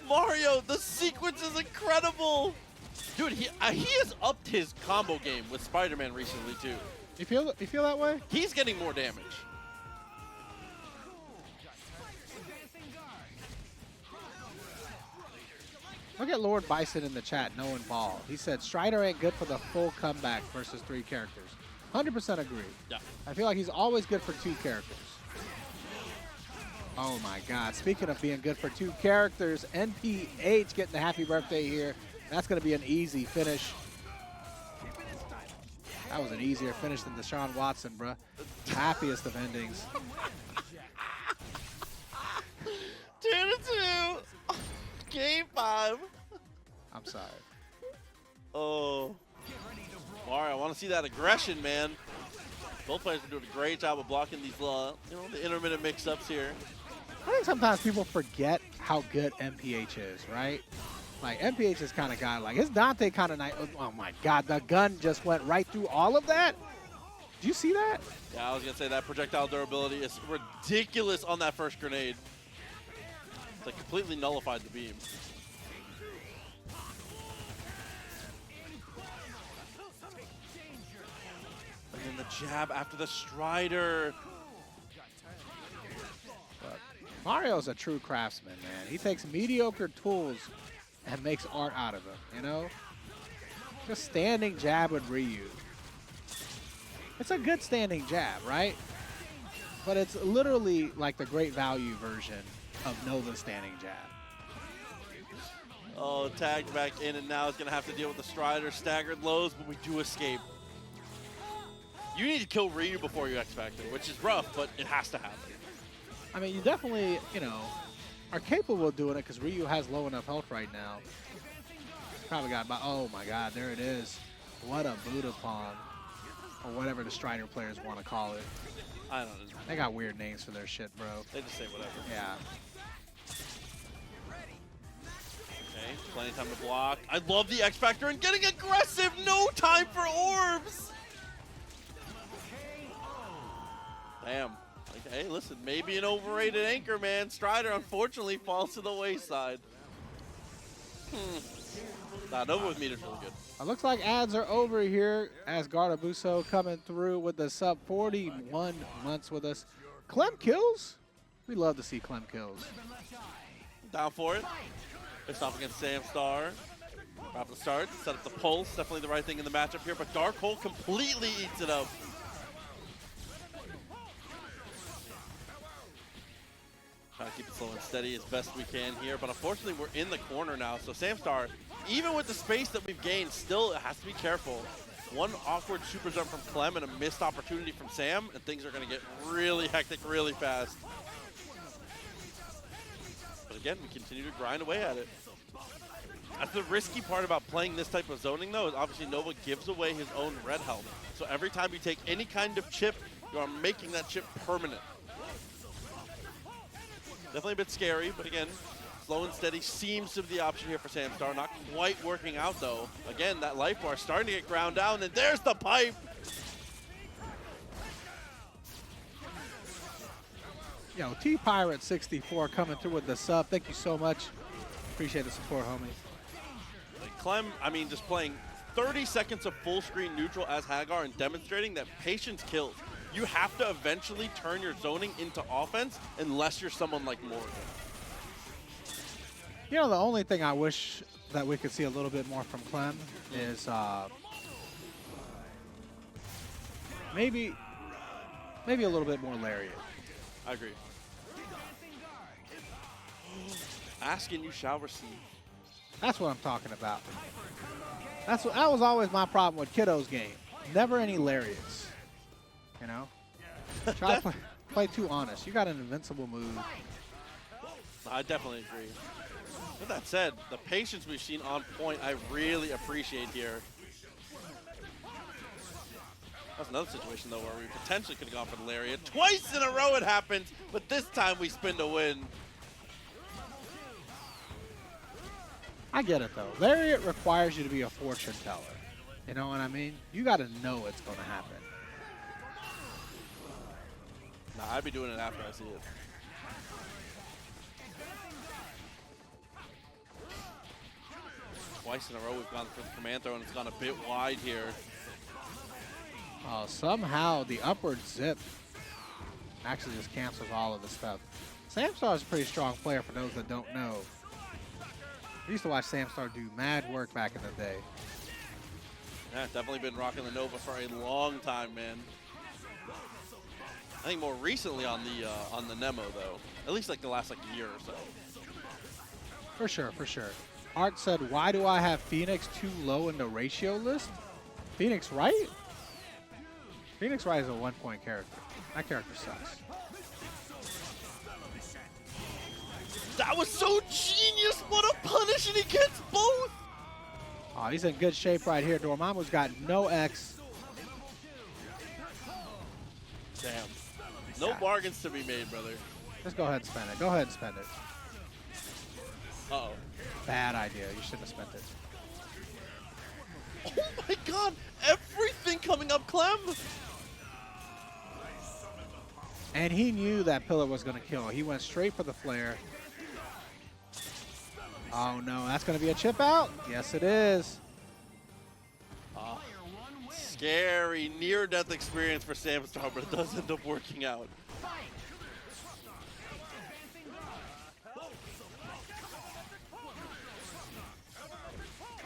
Mario, the sequence is incredible! Dude, he has upped his combo game with Spider-Man recently, too. You feel that way? He's getting more damage. Look at Lord Bison in the chat, knowing ball. He said Strider ain't good for the full comeback versus 3 characters. 100% agree. Yeah. I feel like he's always good for 2 characters. Oh my God. Speaking of being good for 2 characters, NPH getting the happy birthday here. That's going to be an easy finish. That was an easier finish than Deshaun Watson, bruh. Happiest of endings. 2-2. Game 5. I'm sorry. Oh. Mario, I want to see that aggression, man. Both players are doing a great job of blocking these, the intermittent mix-ups here. I think sometimes people forget how good MPH is, right? Like, MPH is kind of guy, like, his Dante kind of nice. Oh my God, the gun just went right through all of that. Did you see that? Yeah, I was going to say that projectile durability is ridiculous on that first grenade. It's like completely nullified the beam. And then the jab after the Strider. But Mario's a true craftsman, man. He takes mediocre tools and makes art out of them, you know? Just standing jab with Ryu. It's a good standing jab, right? But it's literally like the great value version of Nova's standing jab. Oh, tagged back in, and now it's going to have to deal with the Strider. Staggered lows, but we do escape. You need to kill Ryu before you X-Factor, which is rough, but it has to happen. I mean, you definitely, you know, are capable of doing it because Ryu has low enough health right now. Probably got about, oh my God, there it is. What a Buddha Pawn. Or whatever the Strider players want to call it. I don't know. They got weird names for their shit, bro. They just say whatever. Yeah. Okay, plenty of time to block. I love the X-Factor and getting aggressive. No time for orbs. Damn. Like, hey, listen, maybe an overrated anchor, man. Strider, unfortunately, falls to the wayside. Nah, Nova with meter's really good. It looks like ads are over here as Gardabuso coming through with the sub 41 months with us. Clemkillz? We love to see Clemkillz. Down for it. It's off against Samstar. Right the start, set up the pulse. Definitely the right thing in the matchup here, but Dark Hole completely eats it up. Trying to keep it slow and steady as best we can here, but unfortunately we're in the corner now, so Samstar, even with the space that we've gained, still has to be careful. One awkward super jump from Clem and a missed opportunity from Sam, and things are going to get really hectic really fast. But again, we continue to grind away at it. That's the risky part about playing this type of zoning, though, is obviously Nova gives away his own red health. So every time you take any kind of chip, you are making that chip permanent. Definitely a bit scary, but again, slow and steady seems to be the option here for Samstar. Not quite working out, though. Again, that life bar starting to get ground down, and there's the pipe! Yo, T-Pirate64 coming through with the sub. Thank you so much. Appreciate the support, homie. Clem, I mean, just playing 30 seconds of full screen neutral as Haggar and demonstrating that patience kills. You have to eventually turn your zoning into offense unless you're someone like Morgan. You know, the only thing I wish that we could see a little bit more from Clem is maybe a little bit more Lariat. I agree. Ask and you shall receive. That's what I'm talking about. That was always my problem with Kiddo's game. Never any Lariats. You know? Try to play too honest. You got an invincible move. I definitely agree. With that said, the patience we've seen on point, I really appreciate here. That's another situation, though, where we potentially could have gone for the Lariat. Twice in a row it happens, but this time we spin to win. I get it, though. Lariat requires you to be a fortune teller. You know what I mean? You got to know it's going to happen. Nah, I'd be doing it after I see it. Twice in a row we've gone for the command throw, and it's gone a bit wide here. Somehow the upward zip actually just cancels all of the stuff. Samstar is a pretty strong player for those that don't know. I used to watch Samstar do mad work back in the day. Yeah, definitely been rocking the Nova for a long time, man. I think more recently on the Nemo, though. At least like the last year or so. For sure, for sure. Art said, why do I have Phoenix too low in the ratio list? Phoenix Wright? Phoenix Wright is a 1-point character. That character sucks. That was so genius! What a punish, and he gets both! Oh, he's in good shape right here. Dormammu's got no X. Damn. No bargains to be made, brother. Just go ahead and spend it. Go ahead and spend it. Uh-oh. Bad idea. You shouldn't have spent it. Oh my god! Everything coming up, Clem! And he knew that pillar was going to kill. He went straight for the flare. Oh no, that's going to be a chip out. Yes, it is. Scary near-death experience for Samstar, but it does end up working out.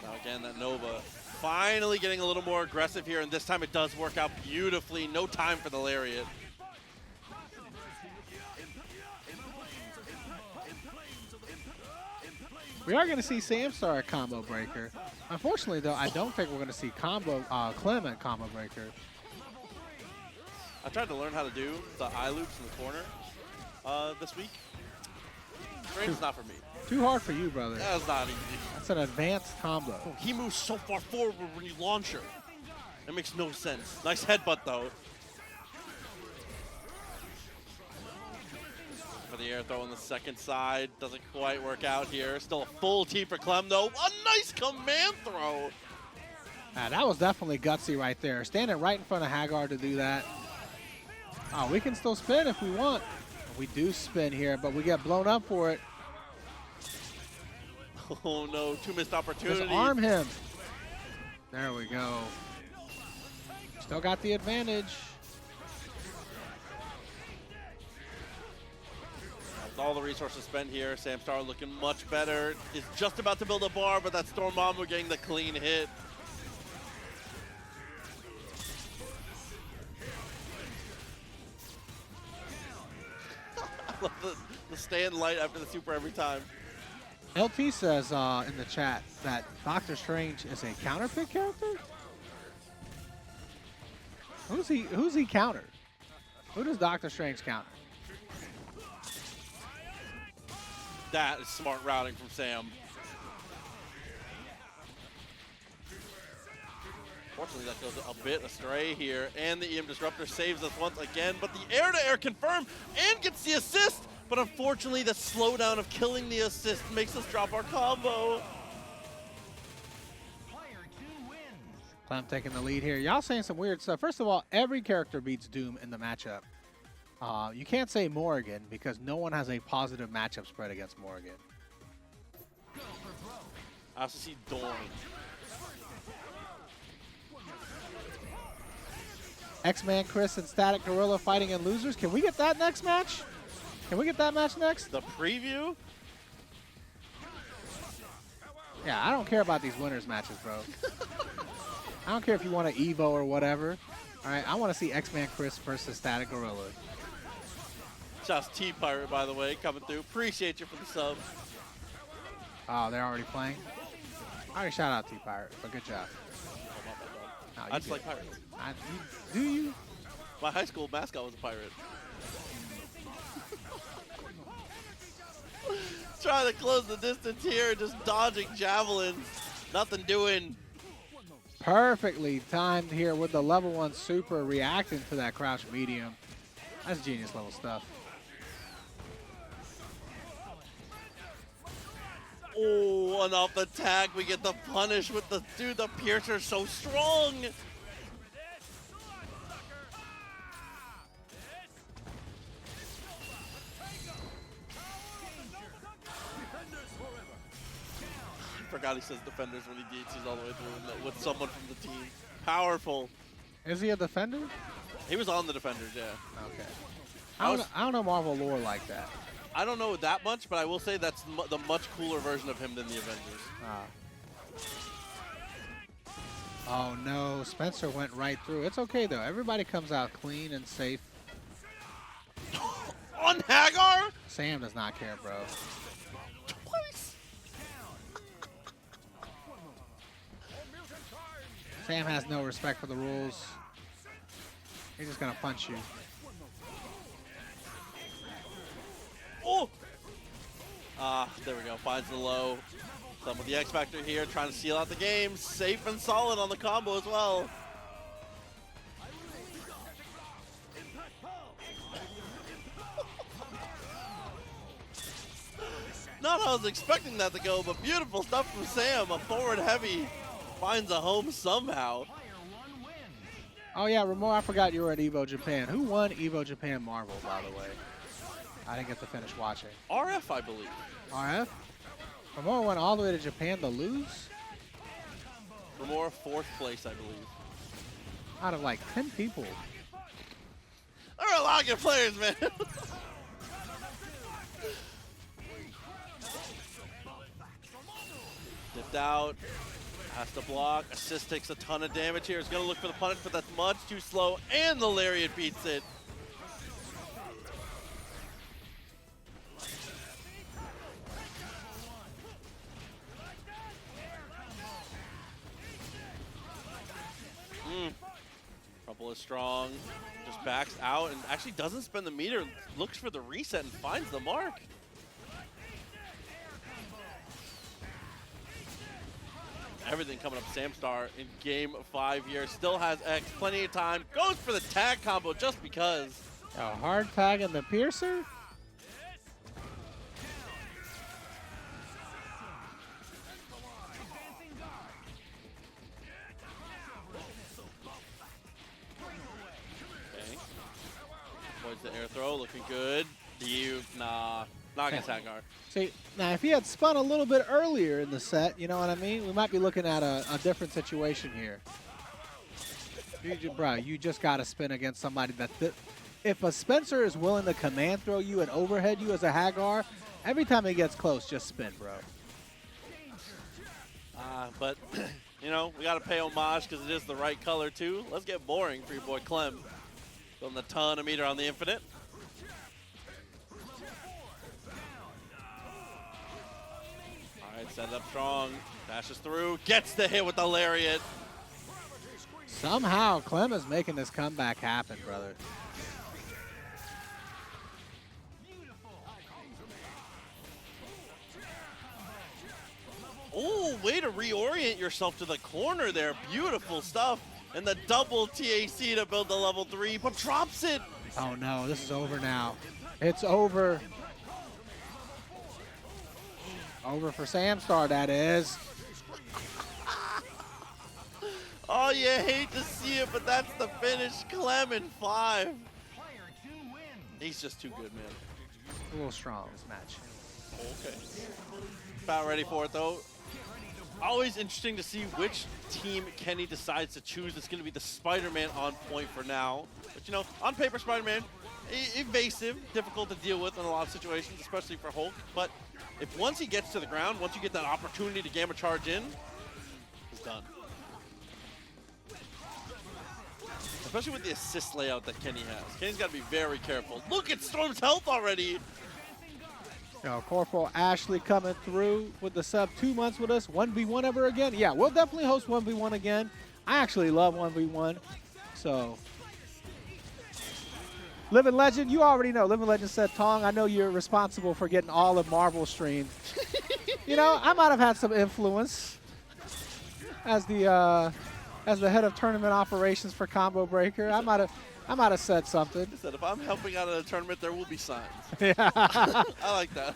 Now again, that Nova finally getting a little more aggressive here, and this time it does work out beautifully. No time for the Lariat. We are going to see Samstar at Combo Breaker. Unfortunately, though, I don't think we're going to see Clem at Combo Breaker. I tried to learn how to do the eye loops in the corner this week. Train's not for me. Too hard for you, brother. That's not easy. That's an advanced combo. Oh, he moves so far forward when you launch her. That makes no sense. Nice headbutt, though. For the air throw on the second side. Doesn't quite work out here. Still a full T for Clem, though. A nice command throw. That was definitely gutsy right there. Standing right in front of Haggar to do that. Oh, we can still spin if we want. We do spin here, but we get blown up for it. Oh, no. Two missed opportunities. Just arm him. There we go. Still got the advantage. With all the resources spent here, Samstar looking much better. Is just about to build a bar, but that's Dormammu getting the clean hit. I love the stand light after the super every time. LT says in the chat that Doctor Strange is a counterpick character? Who's he counter? Who does Doctor Strange counter? That is smart routing from Sam. Fortunately, that goes a bit astray here, and the EM Disruptor saves us once again, but the air-to-air confirm and gets the assist, but unfortunately the slowdown of killing the assist makes us drop our combo. Clem taking the lead here. Y'all saying some weird stuff. First of all, every character beats Doom in the matchup. You can't say Morrigan because no one has a positive matchup spread against Morrigan. I also see Dorn. X-Man Chris and StaticGorilla fighting in losers. Can we get that next match? Can we get that match next? The preview? Yeah, I don't care about these winners matches, bro. I don't care if you want an Evo or whatever. All right, I want to see X-Man Chris versus StaticGorilla. Just T-Pirate, by the way, coming through. Appreciate you for the sub. Oh, they're already playing? I already shout out T-Pirate, but good job. No, I just like pirates. Do you? My high school mascot was a pirate. Trying to close the distance here, just dodging javelins. Nothing doing. Perfectly timed here with the level 1 super reacting to that crouch medium. That's genius level stuff. Oh, and off the tag, we get the punish with the dude. The Piercer's so strong. I forgot he says defenders when he DHs all the way through with someone from the team. Powerful. Is he a defender? He was on the defenders, yeah. Okay. I don't know Marvel lore like that. I don't know that much, but I will say that's the much cooler version of him than the Avengers. Oh no, Spencer went right through. It's okay though. Everybody comes out clean and safe. On Haggar? Sam does not care, bro. Twice. Sam has no respect for the rules. He's just gonna punch you. Oh! There we go. Finds the low. Some with the X Factor here, trying to seal out the game. Safe and solid on the combo as well. Not how I was expecting that to go, but beautiful stuff from Sam. A forward heavy finds a home somehow. Oh yeah, Ramon, I forgot you were at Evo Japan. Who won Evo Japan Marvel, by the way? I didn't get to finish watching. RF, I believe. RF? Ramon went all the way to Japan to lose? Ramon, 4th place, I believe. Out of like 10 people. There are a lot of good players, man. Dipped out, has to block. Assist takes a ton of damage here. He's going to look for the punish, but that's much too slow, and the Lariat beats it. Trouble is strong, just backs out and actually doesn't spend the meter, looks for the reset and finds the mark. Everything coming up Samstar in game 5 here. Still has X, plenty of time. Goes for the tag combo just because. A hard tag in the piercer? Okay. Avoids the air throw, looking good. Nah, not against Haggar. See, now if he had spun a little bit earlier in the set, you know what I mean? We might be looking at a different situation here. Bro, you just got to spin against somebody that... If a Spencer is willing to command throw you and overhead you as a Haggar, every time he gets close, just spin, bro. But, you know, we got to pay homage because it is the right color, too. Let's get boring for your boy Clem. Building a ton of meter on the Infinite. Set up strong, dashes through, gets the hit with the Lariat. Somehow, Clem is making this comeback happen, brother. Oh, way to reorient yourself to the corner there. Beautiful stuff. And the double TAC to build the level 3, but drops it. Oh no, this is over now. It's over. Over for Samstar, that is. Oh, you hate to see it, but that's the finish. Clem in 5. He's just too good, man. A little strong this match. Okay. About ready for it, though. Always interesting to see which team Kenny decides to choose. It's going to be the Spider-Man on point for now. But, you know, on paper, Spider-Man, evasive, difficult to deal with in a lot of situations, especially for Hulk. But if once he gets to the ground, once you get that opportunity to gamma charge in, it's done. Especially with the assist layout that Kenny has. Kenny's got to be very careful. Look at Storm's health already. Yo, Corporal Ashley coming through with the sub 2 months with us. 1v1 ever again? Yeah, we'll definitely host 1v1 again. I actually love 1v1. So, Living Legend, you already know. Living Legend said, Tong, I know you're responsible for getting all of Marvel streamed. You know, I might have had some influence as the head of tournament operations for Combo Breaker. I might have said something. He said, if I'm helping out at a tournament, there will be signs. Yeah. I like that.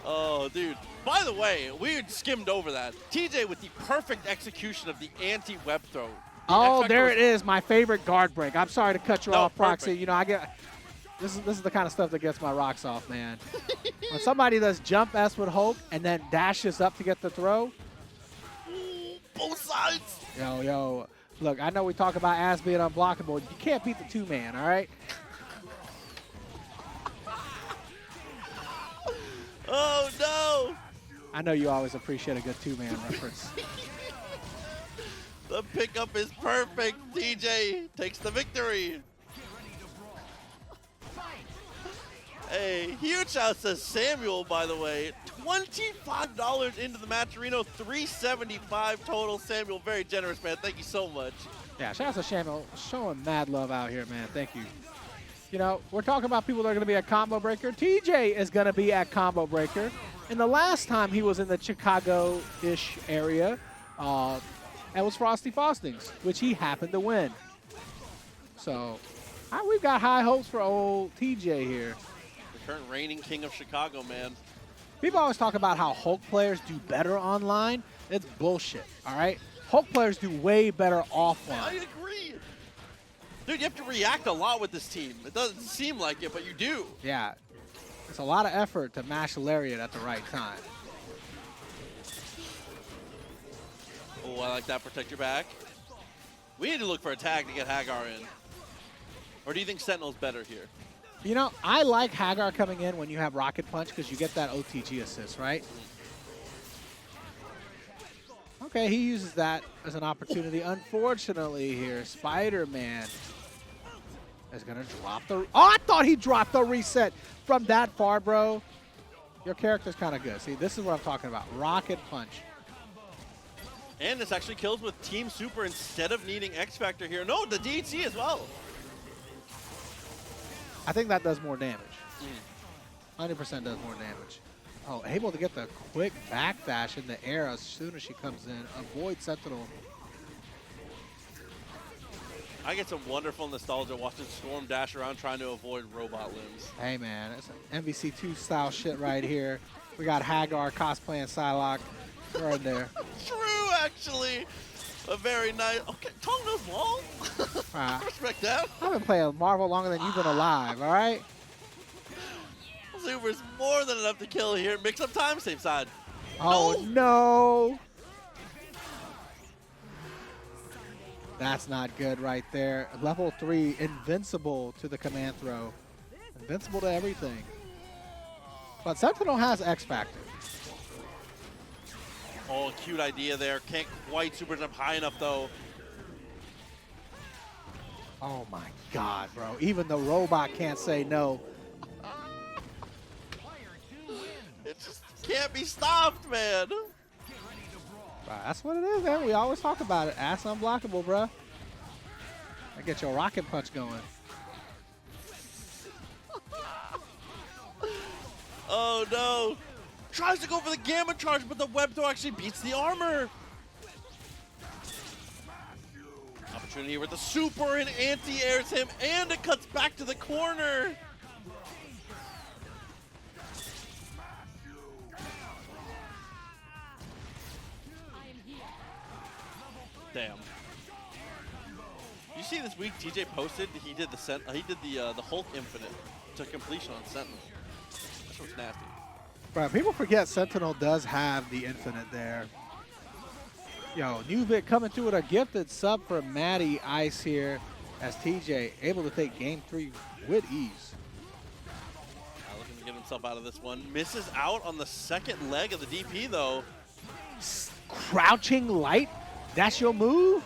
Oh, dude. By the way, we had skimmed over that. TJ with the perfect execution of the anti-web throw. Oh, there it is, my favorite guard break. I'm sorry to cut you off, Proxy. Perfect. You know, this is the kind of stuff that gets my rocks off, man. When somebody does jump S with Hulk and then dashes up to get the throw. Both sides. Yo. Look, I know we talk about ass being unblockable. You can't beat the 2-man, all right? Oh, no. I know you always appreciate a good 2-man reference. The pickup is perfect. TJ takes the victory. Hey, huge shout to Samuel, by the way. $25 into the match. Reno, $375 total. Samuel, very generous, man. Thank you so much. Yeah, shout out to Samuel. Showing mad love out here, man. Thank you. You know, we're talking about people that are going to be at Combo Breaker. TJ is going to be at Combo Breaker. And the last time he was in the Chicago-ish area, it was Frosty Faustings, which he happened to win. So we've got high hopes for old TJ here. The current reigning king of Chicago, man. People always talk about how Hulk players do better online. It's bullshit, all right? Hulk players do way better offline. I agree. Dude, you have to react a lot with this team. It doesn't seem like it, but you do. Yeah. It's a lot of effort to mash Lariat at the right time. Oh, I like that. Protect your back. We need to look for a tag to get Haggar in. Or do you think Sentinel's better here? You know, I like Haggar coming in when you have Rocket Punch because you get that OTG assist, right? Okay, he uses that as an opportunity. Unfortunately here, Spider-Man is going to drop the... Oh, I thought he dropped the reset from that far, bro. Your character's kind of good. See, this is what I'm talking about. Rocket Punch. And this actually kills with Team Super instead of needing X Factor here. No, the DHC as well. I think that does more damage. 100% does more damage. Oh, able to get the quick backdash in the air as soon as she comes in. Avoid Sentinel. I get some wonderful nostalgia watching Storm dash around trying to avoid robot limbs. Hey, man. It's an MVC3 style shit right here. We got Haggar cosplaying Psylocke right there. True, actually. A very nice... Okay, tongue knows wall. Respect that. I've been playing Marvel longer than you've been alive, all right? Super's more than enough to kill here. Mix up time, same side. Oh, no. That's not good right there. Level 3, invincible to the command throw. Invincible to everything. But Sentinel has X Factor. Oh, cute idea there. Can't quite super jump high enough, though. Oh, my God, bro. Even the robot can't say no. It just can't be stopped, man. That's what it is, man. We always talk about it. Ass unblockable, bro. I get your rocket punch going. Oh, no. Tries to go for the Gamma Charge, but the web throw actually beats the armor. Opportunity with the super and anti-airs him, and it cuts back to the corner. Damn. You see this week TJ posted he did the Hulk Infinite to completion on Sentinel. That was nasty. Right, people forget Sentinel does have the Infinite there. Yo, Newbit coming through with a gifted sub for Matty Ice here as TJ able to take game 3 with ease. Looking to get himself out of this one. Misses out on the second leg of the DP though. Crouching light? That's your move?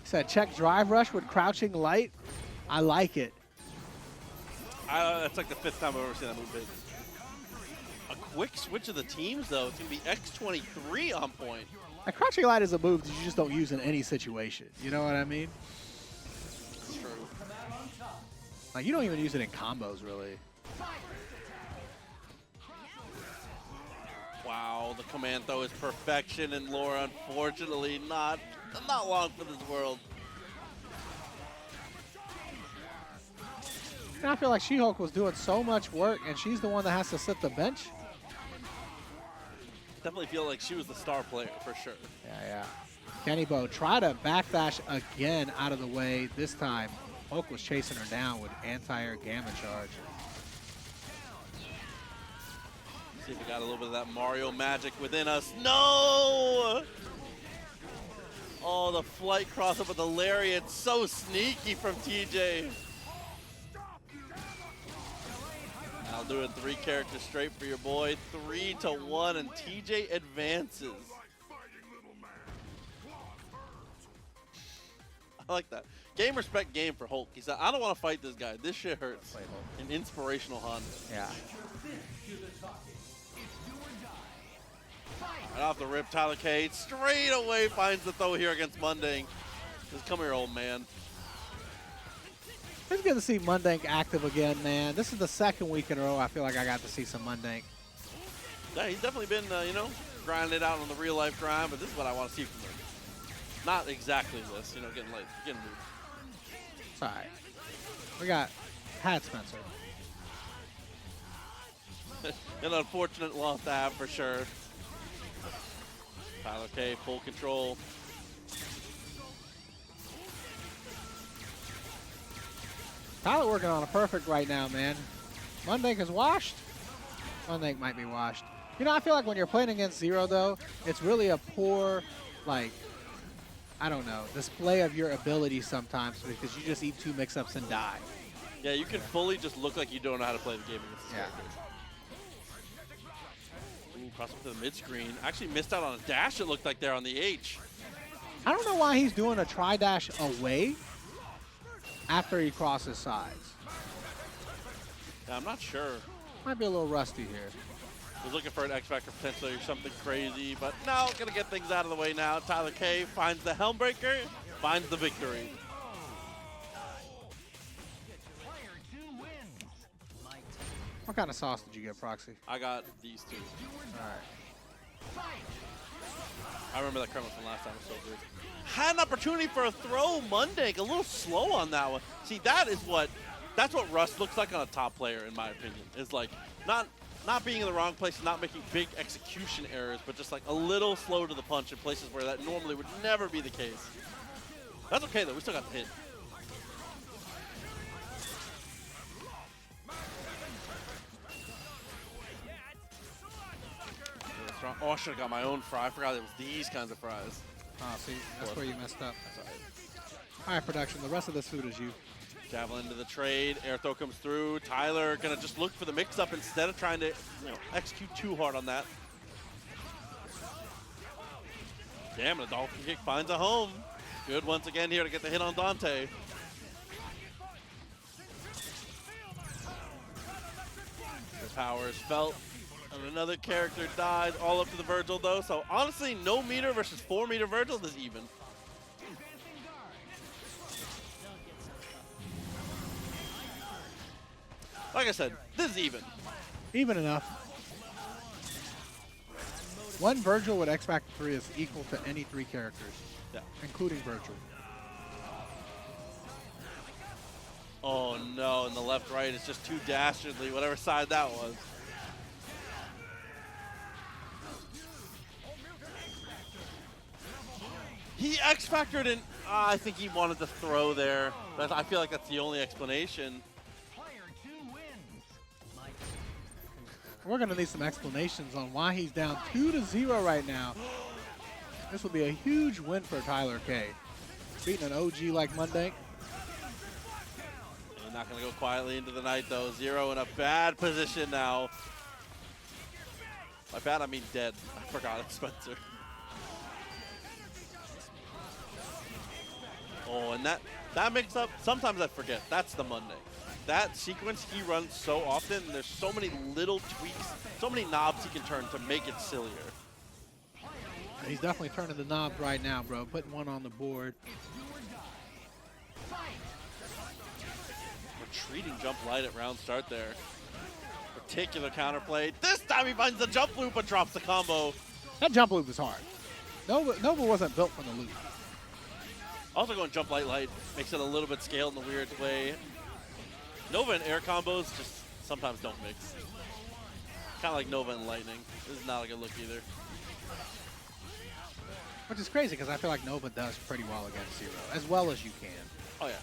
He said check drive rush with crouching light. I like it. That's like the 5th time I've ever seen that move big. A quick switch of the teams though. It's gonna be X23 on point. A crouching light is a move that you just don't use in any situation. You know what I mean? It's true. Like you don't even use it in combos really. Wow, the command throw is perfection, and Laura, unfortunately, not long for this world. And I feel like She-Hulk was doing so much work, and she's the one that has to sit the bench. Definitely feel like she was the star player, for sure. Yeah. Kennybo try to backdash again out of the way. This time, Hulk was chasing her down with anti-air gamma charge. See if we got a little bit of that Mario magic within us. No! Oh, the flight crossover with the Lariat. So sneaky from TJ. I'll do it 3 characters straight for your boy. 3-1, and TJ advances. I like that. Game respect game for Hulk. He said, I don't want to fight this guy. This shit hurts. An inspirational Honda. Yeah. Right off the rip, TylerK straight away finds the throw here against Mundank. Just come here, old man. It's good to see Mundank active again, man. This is the second week in a row I feel like I got to see some Mundank. Yeah, he's definitely been, you know, grinding it out on the real life grind, but this is what I want to see from him. Not exactly this, you know, getting moved. It's all right. We got Hat Spencer. An unfortunate loss to have for sure. TylerK, full control. Tyler working on a perfect right now, man. Mundank is washed. Mundank might be washed. You know, I feel like when you're playing against Zero, though, it's really a poor, like, I don't know, display of your ability sometimes because you just eat 2 mix-ups and die. Yeah, you can fully just look like you don't know how to play the game against this character. Ooh, cross up to the mid-screen. Actually missed out on a dash, it looked like there on the H. I don't know why he's doing a tri-dash away after he crosses sides. Yeah, I'm not sure. Might be a little rusty here. Was looking for an X Factor potentially or something crazy, but no, gonna get things out of the way now. TylerK finds the Helmbreaker, finds the victory. What kind of sauce did you get, Proxy? I got these 2. All right. I remember that Kremlin from last time, it was so good. Had an opportunity for a throw, Mundank, a little slow on that one. See, that's what Rust looks like on a top player, in my opinion. Is like not being in the wrong place, not making big execution errors, but just like a little slow to the punch in places where that normally would never be the case. That's okay though, we still got the hit. Oh, I should have got my own fry. I forgot it was these kinds of fries. Oh, see, that's where you messed up. That's all right. All right, production, the rest of this food is you. Javelin to the trade, air throw comes through. Tyler gonna just look for the mix-up instead of trying to, you know, execute too hard on that. Damn, the dolphin kick finds a home. Good once again here to get the hit on Dante. The power is felt. And another character dies, all up to the Vergil though. So honestly, no meter versus 4 meter Vergil is even. Like I said, this is even. Even enough. 1 Vergil with X Factor 3 is equal to any 3 characters, including Vergil. Oh no, and the left-right is just too dastardly, whatever side that was. He X-Factored in, I think he wanted to throw there. But I feel like that's the only explanation. We're going to need some explanations on why he's down 2-0 right now. This will be a huge win for TylerK. Beating an OG like Mundank. And not going to go quietly into the night, though. Zero in a bad position now. By bad, I mean dead. I forgot it's Spencer. Oh, and that mix-up, sometimes I forget. That's the Mundank. That sequence he runs so often, there's so many little tweaks, so many knobs he can turn to make it sillier. He's definitely turning the knobs right now, bro. Putting one on the board. Retreating jump light at round start there. Particular counterplay. This time he finds the jump loop and drops the combo. That jump loop is hard. Nova wasn't built for the loop. Also going jump light makes it a little bit scaled in a weird way. Nova and air combos just sometimes don't mix. Kind of like Nova and lightning. This is not a good look either. Which is crazy because I feel like Nova does pretty well against Zero, as well as you can. Oh yeah.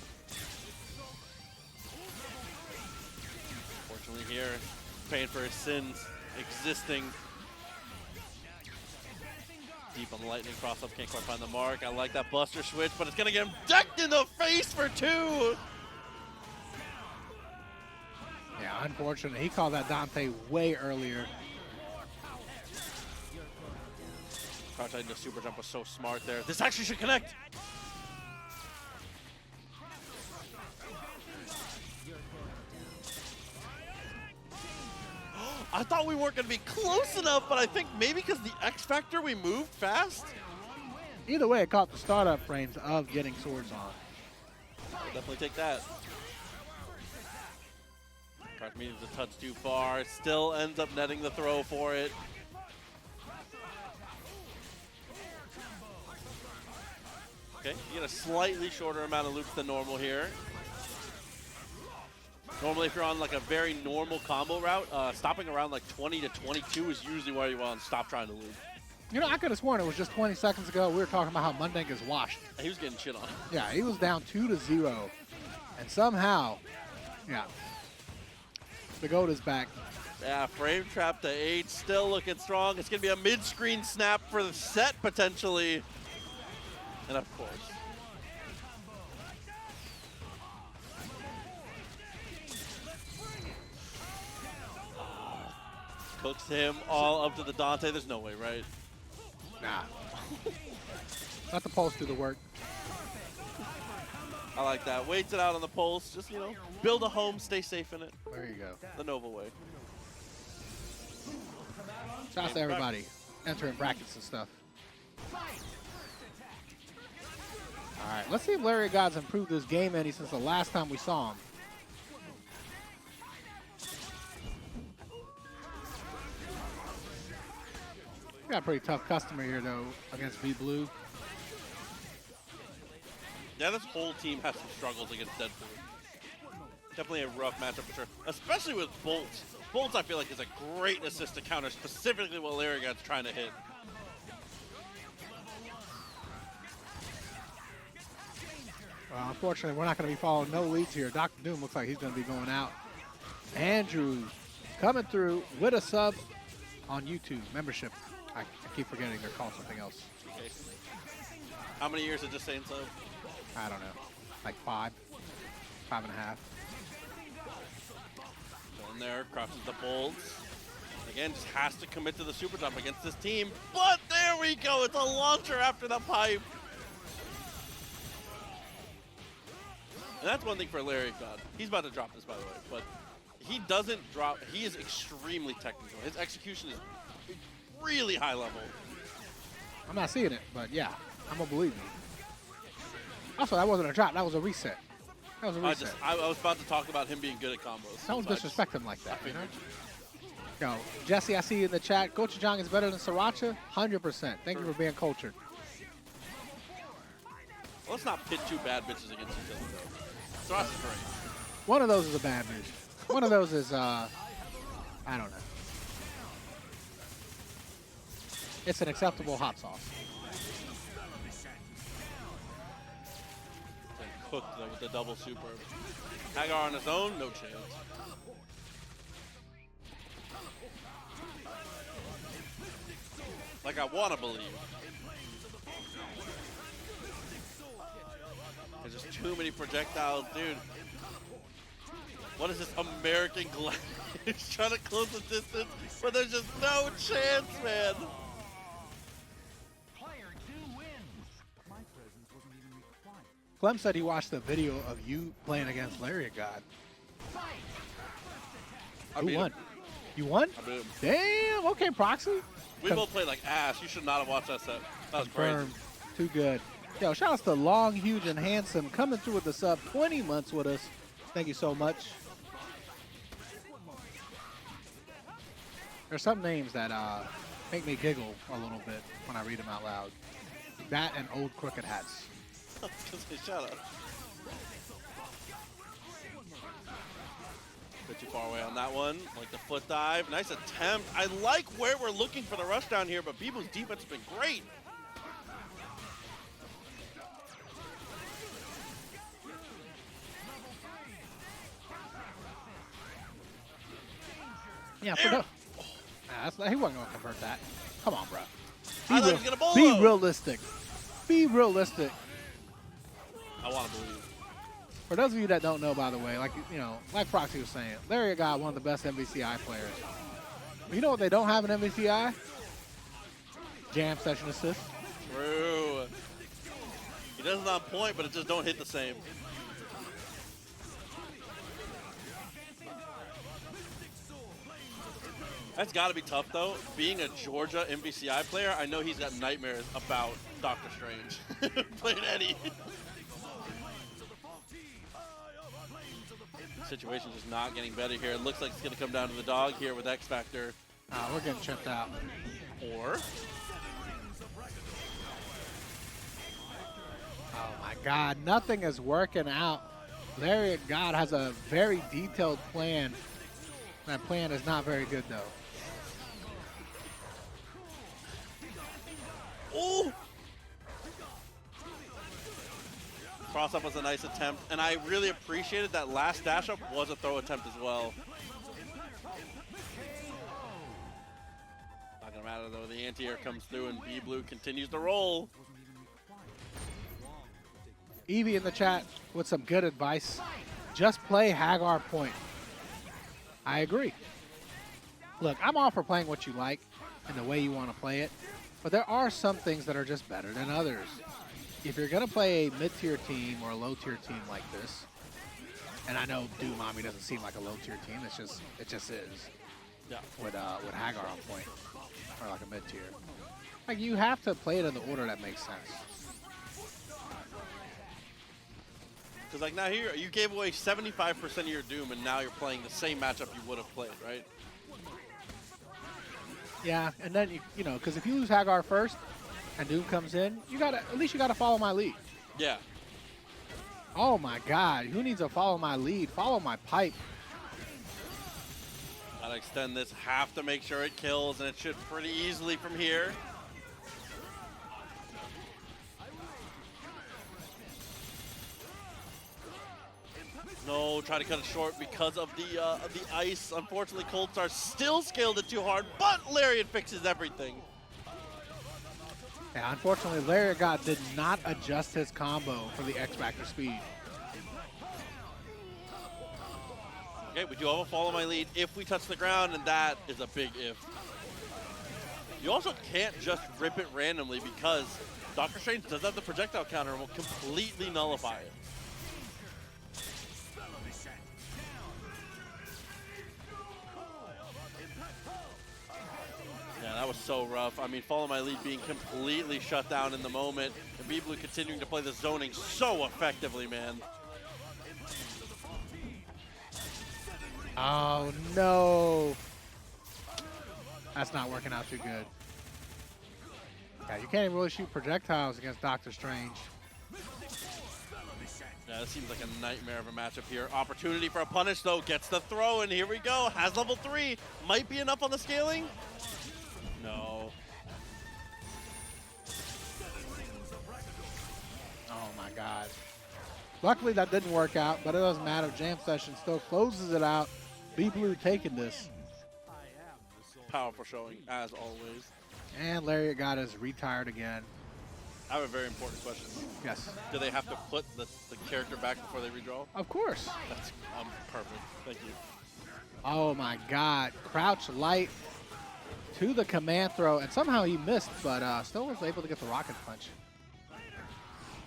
Fortunately here, paying for his sins, existing. Deep on the lightning cross-up, can't quite find the mark. I like that buster switch, but it's gonna get him decked in the face for 2! Yeah, unfortunately, he called that Dante way earlier. Crouch into super jump was so smart there. This actually should connect! I thought we weren't gonna be close enough, but I think maybe because the X Factor we moved fast? Either way, it caught the startup frames of getting swords on. I'll definitely take that. Archimedes a touch too far. Still ends up netting the throw for it. Okay, you get a slightly shorter amount of loops than normal here. Normally, if you're on like a very normal combo route, stopping around like 20 to 22 is usually where you want to stop trying to loop. You know, I could have sworn it was just 20 seconds ago. We were talking about how Mundank is washed. He was getting shit on. Yeah, he was down 2-0. And somehow, yeah, the GOAT is back. Yeah, frame trap to 8, still looking strong. It's going to be a mid-screen snap for the set, potentially. And of course. Cooks him all up to the Dante. There's no way, right? Nah. Let the pulse do the work. I like that. Waits it out on the pulse. Just, you know, build a home, stay safe in it. There you go. The Nova way. Shout out to everybody entering brackets and stuff. All right, let's see if Lariat God's improved this game any since the last time we saw him. We got a pretty tough customer here, though, against V-Blue. Yeah, this whole team has some struggles against Deadpool. Definitely a rough matchup for sure, especially with Bolts. Bolts, I feel like, is a great assist to counter specifically what Lariat God's trying to hit. Well, unfortunately, we're not going to be following no leads here. Dr. Doom looks like he's going to be going out. Andrew coming through with a sub on YouTube membership. I keep forgetting they're called something else. Okay. How many years is just saying sub? I don't know. Like 5, 5.5. In there, crosses the bolts. Again, just has to commit to the super jump against this team. But there we go. It's a launcher after the pipe. And that's one thing for Lariat God. He's about to drop this, by the way, but he doesn't drop. He is extremely technical. His execution is really high level. I'm not seeing it, but yeah, I'm going to believe you. Also, that wasn't a drop. That was a reset. That was a reset. I was about to talk about him being good at combos. Don't disrespect him like that, you know? Yo, Jesse, I see you in the chat. Gochujang is better than Sriracha? 100%. Thank you for being cultured. Well, let's not pit two bad bitches against each other, though. Sriracha's great. One of those is a bad bitch. One of those is, I don't know. It's an acceptable hot sauce. And cooked though, with the double super. Haggar on his own, no chance. Like I want to believe. There's just too many projectiles, dude. What is this American Gladiator? He's trying to close the distance, but there's just no chance, man. Clem said he watched the video of you playing against Lariat God. Who won? You won? I beat him. Damn, okay, Proxy. We both played like ass. You should not have watched that set. That was crazy. Confirmed. Too good. Yo, shout outs to Long, Huge, and Handsome coming through with the sub. 20 months with us. Thank you so much. There's some names that make me giggle a little bit when I read them out loud. That and Old Crooked Hats. Shut up. Bit too far away on that one. Like the foot dive. Nice attempt. I like where we're looking for the rush down here, but Bebo's defense has been great. Yeah, for no. He wasn't going to convert that. Come on, bro. I thought he was gonna bolo. Be realistic. Be realistic. I want to believe. For those of you that don't know, by the way, like like Proxy was saying, Lariat got one of the best MVCI players. But you know what they don't have in MVCI? Jam session assist. True. He does it on point, but it just don't hit the same. That's got to be tough, though. Being a Georgia MVCI player, I know he's got nightmares about Doctor Strange playing Eddie. Situation just not getting better here. It looks like it's going to come down to the dog here with X Factor. We're getting chipped out. Or... Oh my God, nothing is working out. Lariat God has a very detailed plan. That plan is not very good though. Oh! Cross up was a nice attempt, and I really appreciated that last dash up was a throw attempt as well. Not gonna matter though, the anti-air comes through and B-Blue continues to roll. Evie in the chat with some good advice. Just play Haggar point. I agree. Look, I'm all for playing what you like and the way you want to play it, but there are some things that are just better than others. If you're going to play a mid-tier team or a low-tier team like this, and I know Dormammu doesn't seem like a low-tier team, it just is. Yeah. With Haggar on point, or like a mid-tier. Like, you have to play it in the order that makes sense. Because like now here, you gave away 75% of your Doom, and now you're playing the same matchup you would have played, right? Yeah, and then you know, because if you lose Haggar first and Doom comes in, at least you gotta follow my lead. Yeah. Oh my God, who needs to follow my lead? Follow my pipe. Gotta extend this, have to make sure it kills, and it should pretty easily from here. No, try to cut it short because of the ice. Unfortunately, Cold Star still scaled it too hard, but Lariat fixes everything. Yeah, unfortunately, Lariat God did not adjust his combo for the X Factor speed. Okay, we do have a follow my lead if we touch the ground, and that is a big if. You also can't just rip it randomly because Doctor Strange does have the projectile counter and will completely nullify it. Yeah, that was so rough. I mean, follow my lead being completely shut down in the moment, and B-Blue continuing to play the zoning so effectively, man. Oh no. That's not working out too good. Yeah, you can't even really shoot projectiles against Doctor Strange. Yeah, this seems like a nightmare of a matchup here. Opportunity for a punish, though. Gets the throw, and here we go. Has level 3. Might be enough on the scaling. No. Oh my God. Luckily that didn't work out, but it doesn't matter. Jam Session still closes it out. B-Blue taking this. Powerful showing, as always. And Lariat God is retired again. I have a very important question. Yes. Do they have to put the character back before they redraw? Of course. That's perfect. Thank you. Oh my God. Crouch light to the command throw, and somehow he missed, but still was able to get the rocket punch.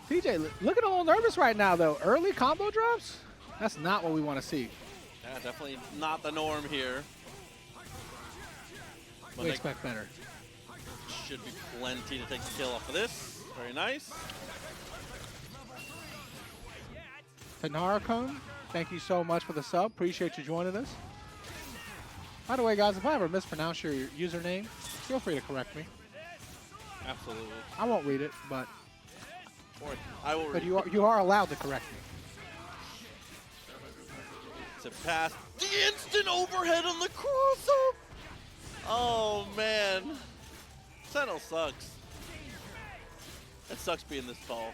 TJ, looking a little nervous right now, though. Early combo drops? That's not what we want to see. Yeah, definitely not the norm here. But We expect better. Should be plenty to take the kill off of this. Very nice. TylerK, thank you so much for the sub. Appreciate you joining us. By the way, guys, if I ever mispronounce your username, feel free to correct me. Absolutely. I won't read it, but I will read but you are allowed to correct me. It's a pass. The instant overhead on the cross-up. Oh, man. Sentinel sucks. It sucks being this tall.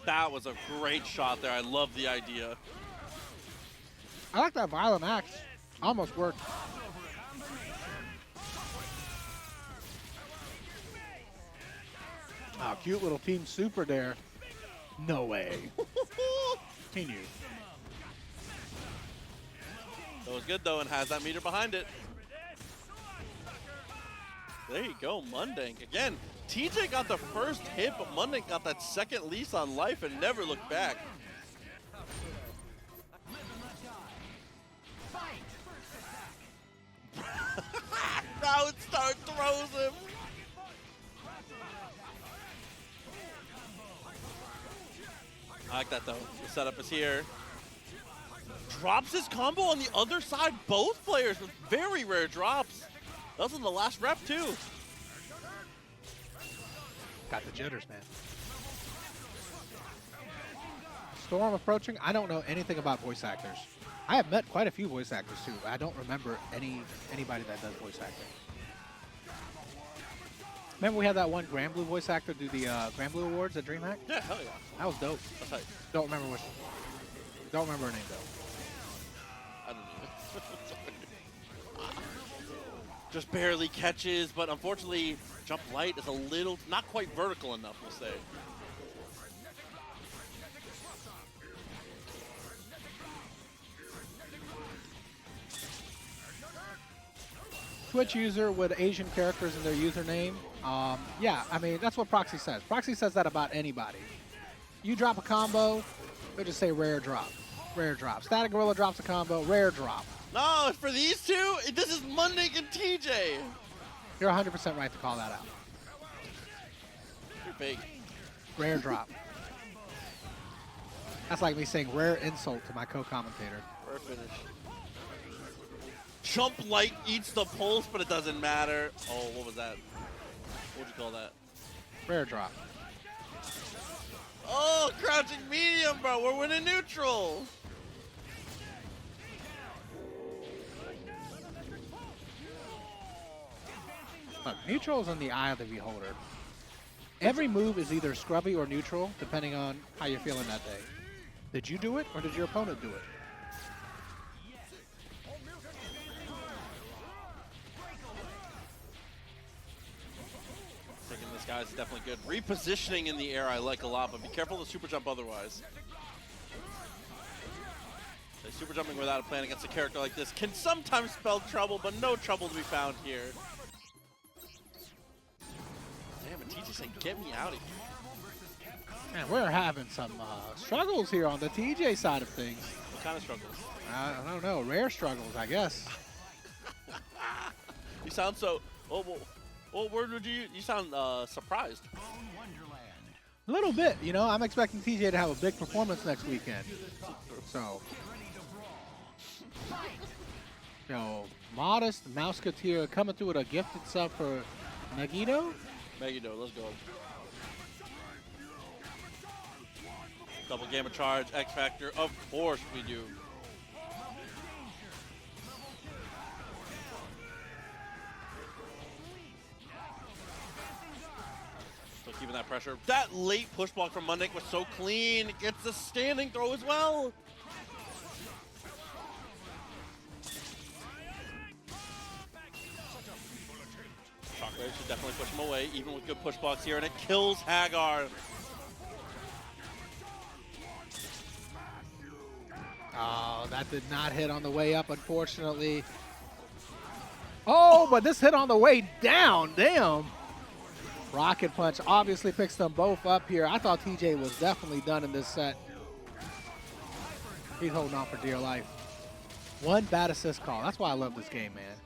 That was a great shot there. I love the idea. I like that violent axe. Almost worked. Oh, cute little team super there. No way. He knew. That was good, though, and has that meter behind it. There you go, Mundank. Again, TJ got the first hit, but Mundank got that second lease on life and never looked back. Now it starts throws him. I like that though. The setup is here. Drops his combo on the other side. Both players with very rare drops. That was in the last rep too. Got the jitters, man. Storm approaching. I don't know anything about voice actors. I have met quite a few voice actors too. I don't remember anybody that does voice acting. Remember we had that one Granblue voice actor do the Granblue Awards at DreamHack? Yeah, hell yeah. That was dope. That's right. Don't remember her name though. I don't know. Just barely catches, but unfortunately, jump light is a little, not quite vertical enough, we'll say. Twitch user with Asian characters in their username. Yeah, I mean, that's what Proxy says. Proxy says that about anybody. You drop a combo, they'll just say rare drop. Rare drop. StaticGorilla drops a combo, rare drop. No, for these two, this is Mundank and TJ. You're 100% right to call that out. You're big. Rare drop. That's like me saying rare insult to my co-commentator. Rare finish. Jump light eats the pulse, but it doesn't matter. Oh, what was that? What would you call that? Rare drop. Oh, crouching medium, bro. We're winning neutral. Look, neutral is in the eye of the beholder. Every move is either scrubby or neutral, depending on how you're feeling that day. Did you do it, or did your opponent do it? Thinking this guy's definitely good. Repositioning in the air I like a lot, but be careful of the super jump otherwise. So super jumping without a plan against a character like this can sometimes spell trouble, but no trouble to be found here. Damn, and TJ saying, get me out of here. Man, we're having some struggles here on the TJ side of things. What kind of struggles? I don't know. Rare struggles, I guess. You sound so... What word would you... You sound surprised. A little bit, you know. I'm expecting TJ to have a big performance next weekend. So... You know, Modest, Mouseketeer coming through with a gifted sub for Magneto. Magneto, let's go. Double Gamma Charge, X Factor, of course we do. Still keeping that pressure. That late push block from Mundank was so clean. It gets the standing throw as well. Shockwave should definitely push him away, even with good push blocks here, and it kills Haggar. Oh, that did not hit on the way up, unfortunately. Oh, but this hit on the way down. Damn. Rocket Punch obviously picks them both up here. I thought TJ was definitely done in this set. He's holding on for dear life. One bad assist call. That's why I love this game, man.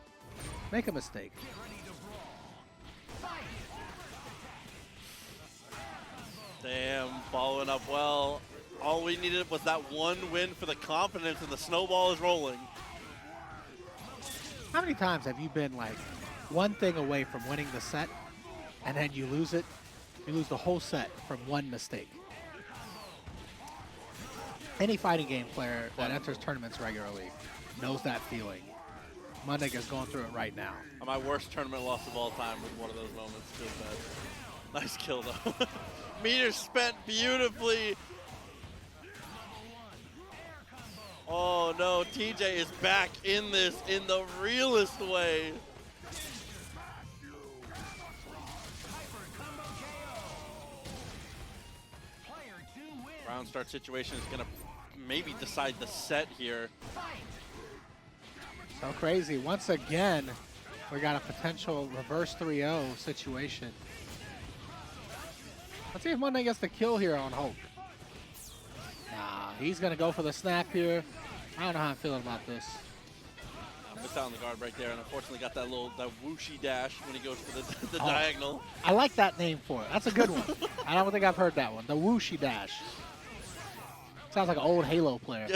Make a mistake. Damn, following up well. All we needed was that one win for the confidence, and the snowball is rolling. How many times have you been like one thing away from winning the set, and then you lose it? You lose the whole set from one mistake. Any fighting game player that enters tournaments regularly knows that feeling. Mundank is going through it right now. My worst tournament loss of all time was one of those moments. Feels bad. Nice kill, though. Meters spent beautifully. Oh no, TJ is back in this in the realest way. Round start situation is gonna maybe decide the set here. So crazy. Once again, we got a potential reverse 3-0 situation. Let's see if Mundank gets the kill here on Hulk. Nah, he's going to go for the snap here. I don't know how I'm feeling about this. Missed out on the guard right there, and unfortunately got that whooshy dash when he goes for the diagonal. I like that name for it. That's a good one. I don't think I've heard that one. The whooshy dash. Sounds like an old Halo player.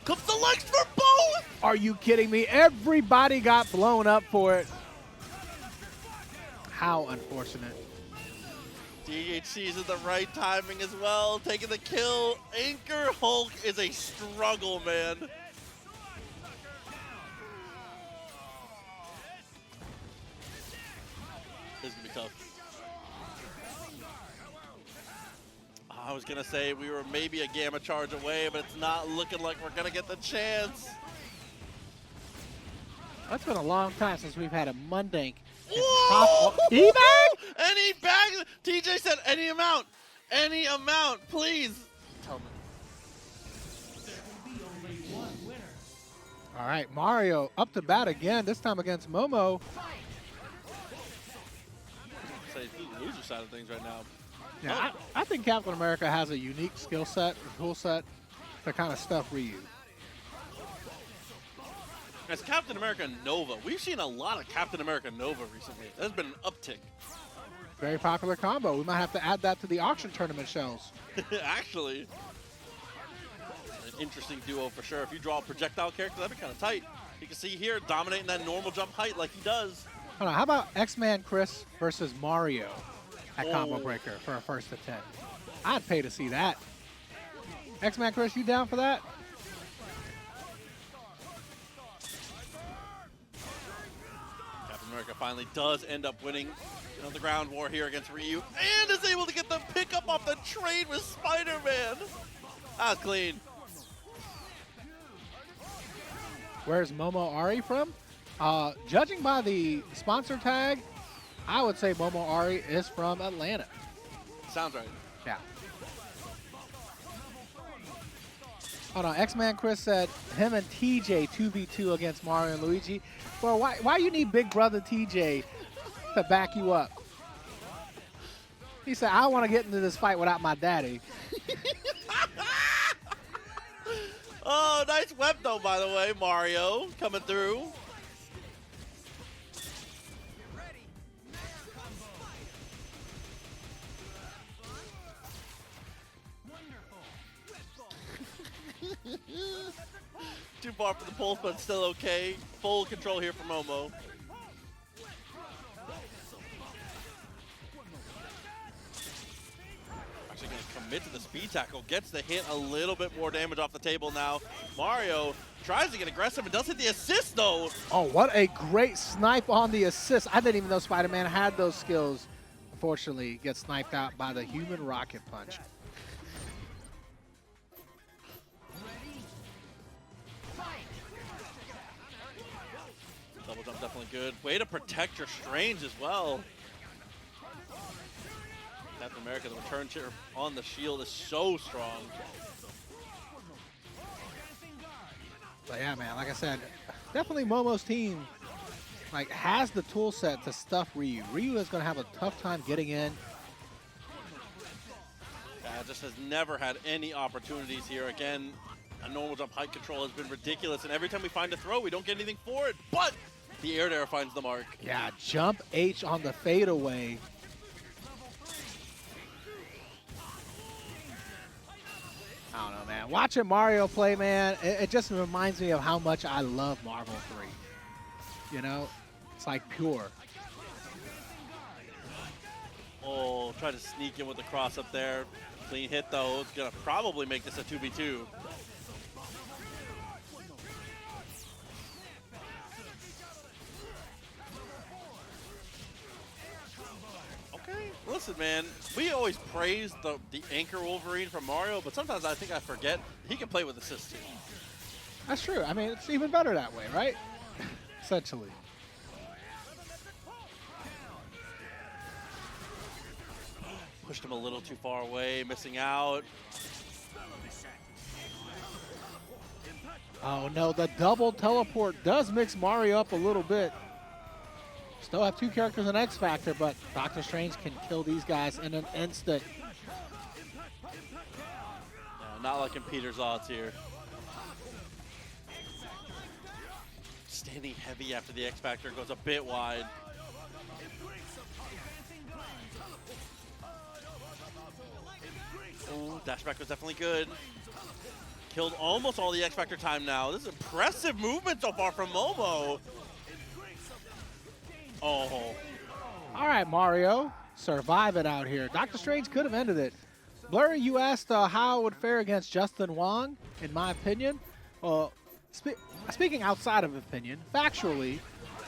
Comes the legs for both! Are you kidding me? Everybody got blown up for it. How unfortunate. DHC is in the right timing as well, taking the kill. Anchor Hulk is a struggle, man. This is gonna be tough. I was gonna say we were maybe a Gamma Charge away, but it's not looking like we're gonna get the chance. It's been a long time since we've had a Mundank. Whoa! E-bag? And he bagged. TJ said any amount. Any amount, please. Tell me. All right, Mario up to bat again, this time against Momo. Say the loser side of things right now. Yeah, I think Captain America has a unique skill set, or tool set, to kind of stuff Ryu. As Captain America Nova, we've seen a lot of Captain America Nova recently. There's been an uptick. Very popular combo. We might have to add that to the auction tournament shells. Actually. An interesting duo for sure. If you draw a projectile character, that'd be kind of tight. You can see here, dominating that normal jump height like he does. Hold on, how about X-Man Chris versus Mario at Combo Breaker for a first to 10? I'd pay to see that. X-Man Chris, you down for that? Captain America finally does end up winning the ground war here against Ryu and is able to get the pickup off the trade with Spider-Man. That's clean. Where's Momo Ari from? Judging by the sponsor tag, I would say Momo Ari is from Atlanta. Sounds right. Yeah. Hold on, X-Man Chris said him and TJ 2v2 against Mario and Luigi. Well, why you need Big Brother TJ to back you up? He said, I want to get into this fight without my daddy. Oh, nice web though, by the way, Mario coming through. Too far for the pulse, but still okay. Full control here for Momo. Actually going to commit to the speed tackle. Gets the hit, a little bit more damage off the table now. Mario tries to get aggressive and does hit the assist though. Oh, what a great snipe on the assist. I didn't even know Spider-Man had those skills. Unfortunately, gets sniped out by the human rocket punch. Double jump definitely good. Way to protect your Strange as well. Captain America, the return chair on the shield is so strong. But yeah, man, like I said, definitely Momo's team has the tool set to stuff Ryu. Ryu is going to have a tough time getting in. Yeah, just has never had any opportunities here. Again, a normal jump height control has been ridiculous, and every time we find a throw, we don't get anything for it. But the air dare finds the mark. Yeah, jump H on the fadeaway. I don't know, man. Watching Mario play, man, it just reminds me of how much I love Marvel 3. You know, it's like pure. Oh, try to sneak in with the cross up there. Clean hit, though. It's going to probably make this a 2v2. Okay, listen, man. We always praise the anchor Wolverine from Mario, but sometimes I think I forget he can play with assists, too. That's true. I mean, it's even better that way, right? Essentially. Pushed him a little too far away, missing out. Oh no, the double teleport does mix Mario up a little bit. Still have two characters in X Factor, but Doctor Strange can kill these guys in an instant. No, not like in Peter's odds here. Standing heavy after the X Factor goes a bit wide. Ooh, dash back was definitely good. Killed almost all the X Factor time now. This is impressive movement so far from Momo. Oh. All right, Mario. Survive it out here. Dr. Strange could have ended it. Blurry, you asked how it would fare against Justin Wong, in my opinion. Well, speaking outside of opinion, factually,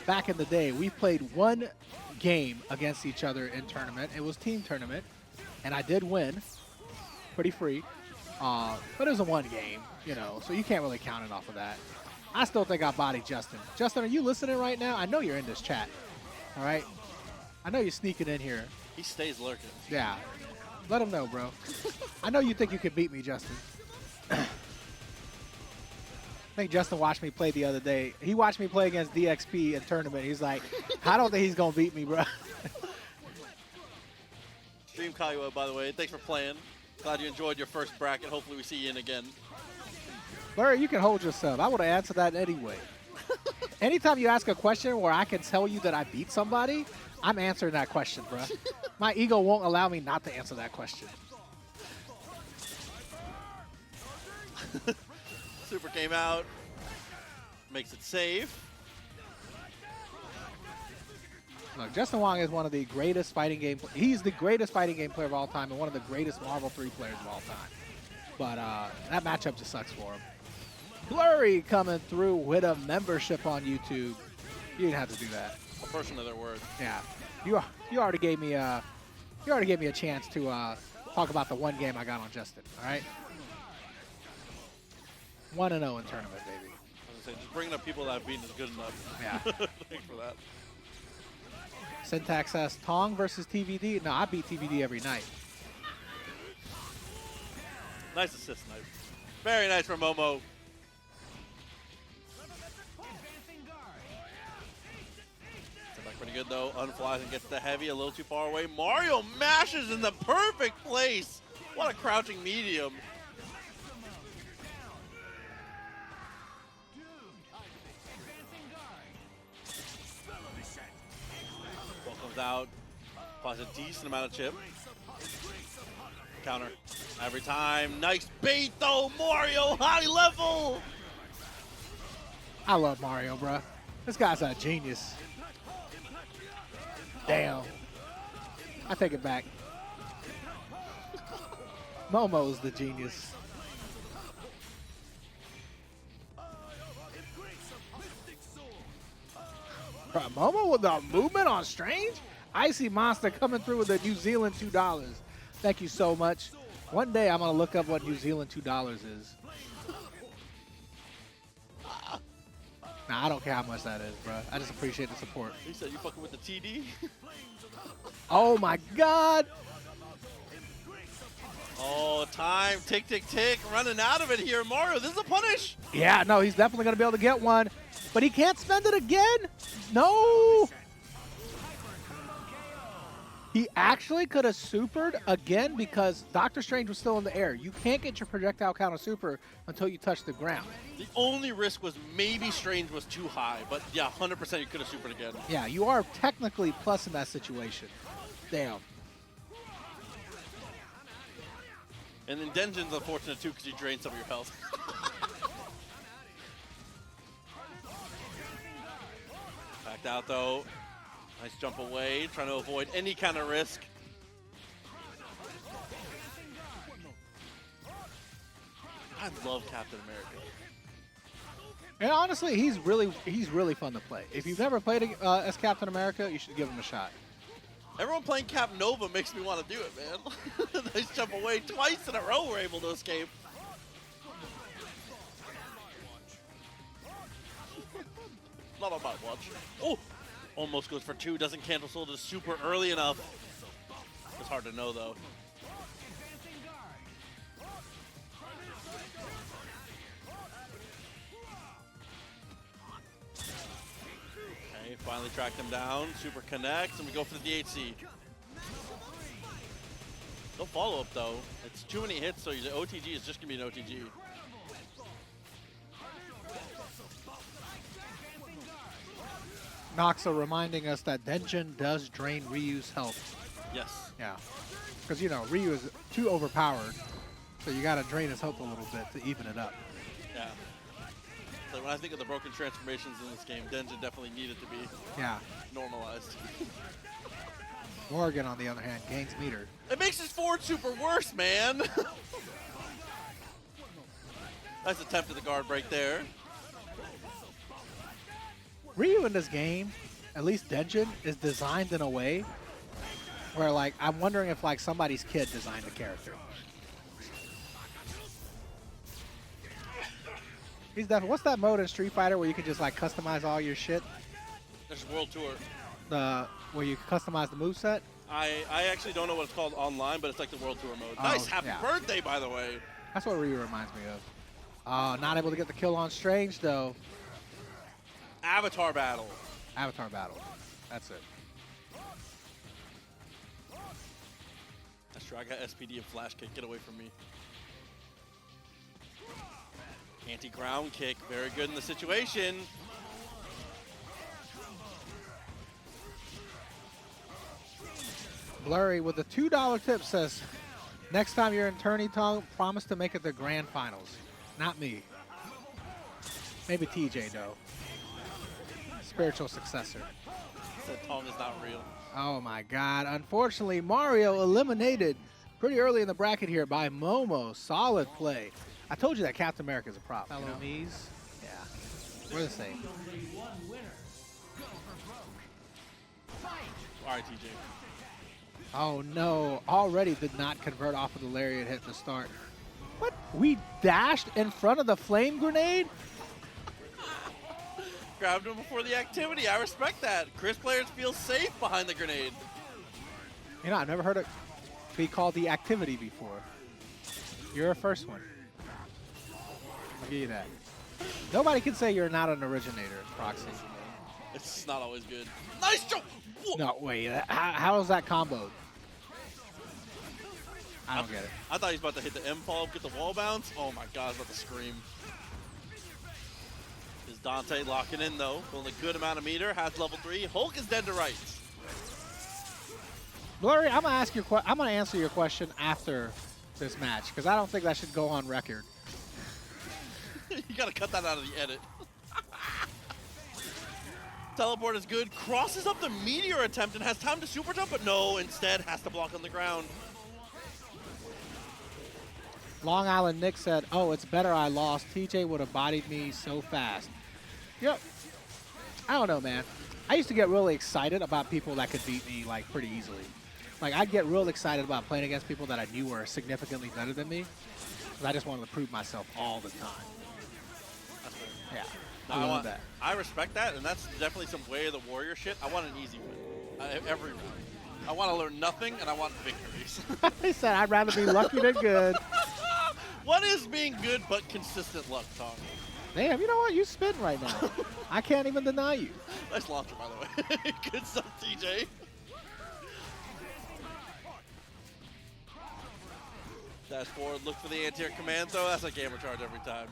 back in the day, we played one game against each other in tournament. It was team tournament, and I did win. Pretty free. But it was a one game, you know, so you can't really count it off of that. I still think I bodied Justin. Justin, are you listening right now? I know you're in this chat, all right? I know you're sneaking in here. He stays lurking. Yeah. Let him know, bro. I know you think you could beat me, Justin. I think Justin watched me play the other day. He watched me play against DXP in tournament. He's like, I don't think he's going to beat me, bro. Stream Kaiwa, by the way, thanks for playing. Glad you enjoyed your first bracket. Hopefully we see you in again. Larry, you can hold your sub. I would have answered that anyway. Anytime you ask a question where I can tell you that I beat somebody, I'm answering that question, bro. My ego won't allow me not to answer that question. Super came out. Makes it safe. Look, Justin Wong is one of the greatest fighting game. He's the greatest fighting game player of all time and one of the greatest Marvel 3 players of all time. But that matchup just sucks for him. Blurry coming through with a membership on YouTube. You didn't have to do that. A portion of their word. Yeah, you already gave me a chance to talk about the one game I got on Justin. All right, 1-0 in tournament, baby. I was gonna say, just bringing up people that I've beaten is good enough. Yeah. Thanks for that. Syntax says Tong versus TVD. No, I beat TVD every night. Nice assist, Knife. Very nice from Momo. Back pretty good though. Unflies and gets the heavy a little too far away. Mario mashes in the perfect place. What a crouching medium. Ball comes out. Applies a decent amount of chip. Counter every time. Nice bait though. Mario high level. I love Mario, bro. This guy's a genius. Damn. I take it back. Momo's the genius. Bro, Momo with the movement on Strange? Icy Monster coming through with the New Zealand $2. Thank you so much. One day I'm going to look up what New Zealand $2 is. Nah, I don't care how much that is, bro. I just appreciate the support. He said you fucking with the TD? Oh, my God. Oh, time. Tick, tick, tick. Running out of it here. Mario, this is a punish. Yeah, no, he's definitely going to be able to get one. But he can't spend it again? No. He actually could have supered again because Doctor Strange was still in the air. You can't get your projectile counter super until you touch the ground. The only risk was maybe Strange was too high, but yeah, 100% you could have supered again. Yeah, you are technically plus in that situation. Damn. And then Denjin's unfortunate too because you drained some of your health. Backed out though. Nice jump away, trying to avoid any kind of risk. I love Captain America. And honestly, he's really fun to play. If you've never played as Captain America, you should give him a shot. Everyone playing Cap Nova makes me want to do it, man. Nice jump away. Twice in a row we're able to escape. Not on my watch. Oh! Almost goes for two, doesn't cancel the super early enough. It's hard to know though. Okay, finally tracked him down. Super connects, and we go for the DHC. No follow-up though. It's too many hits, so the OTG is just gonna be an OTG. Noxa reminding us that Denjin does drain Ryu's health. Yes. Yeah. Because, you know, Ryu is too overpowered. So you got to drain his hope a little bit to even it up. Yeah. So when I think of the broken transformations in this game, Denjin definitely needed to be normalized. Morgan, on the other hand, gains meter. It makes his forward super worse, man. Nice attempt at the guard break there. Ryu in this game, at least Denjin, is designed in a way where, like, I'm wondering if, like, somebody's kid designed the character. He's definitely. What's that mode in Street Fighter where you can just, like, customize all your shit? There's World Tour. Where you customize the moveset? I actually don't know what it's called online, but it's like the World Tour mode. Oh, Nice, happy birthday, by the way. That's what Ryu reminds me of. Not able to get the kill on Strange, though. Avatar battle. Avatar battle. That's it. That's true. I got SPD and flash kick. Get away from me. Anti-ground kick. Very good in the situation. Blurry with a $2 tip says, next time you're in Tourney, promise to make it the grand finals. Not me. Maybe TJ, though. Spiritual successor. Said Tong is not real. Oh my God. Unfortunately, Mario eliminated pretty early in the bracket here by Momo. Solid play. I told you that Captain America is a prop. Fellow me's. Yeah. We're the same. All right, TJ. Oh no. Already did not convert off of the Lariat hit to start. What? We dashed in front of the flame grenade? Grabbed him before the activity. I respect that. Chris players feel safe behind the grenade. You know, I've never heard it be called the activity before. You're a first one. I'll give you that. Nobody can say you're not an originator, Proxy. It's not always good. Nice jump! Whoa. No, wait. How is that comboed? I don't get it. I thought he was about to hit the M-fall, get the wall bounce. Oh my God, I was about to scream. Is Dante locking in though? Pulling a good amount of meter, has level 3. Hulk is dead to rights. Blurry, I'm gonna answer your question after this match because I don't think that should go on record. You gotta cut that out of the edit. Teleport is good. Crosses up the meteor attempt and has time to super jump, but no, instead has to block on the ground. Long Island Nick said, oh, it's better I lost. TJ would have bodied me so fast. Yep. I don't know, man. I used to get really excited about people that could beat me, like, pretty easily. Like, I'd get real excited about playing against people that I knew were significantly better than me. Because I just wanted to prove myself all the time. That's fair. Yeah. No, I love that. I respect that, and that's definitely some way of the warrior shit. I want an easy win. Every round. I want to learn nothing, and I want victories. He said, I'd rather be lucky than good. What is being good but consistent luck, Tom? Damn, you know what? You spin right now. I can't even deny you. Nice launcher, by the way. Good stuff, TJ. Dash forward, look for the anti-air command throw. That's a gamer charge every time.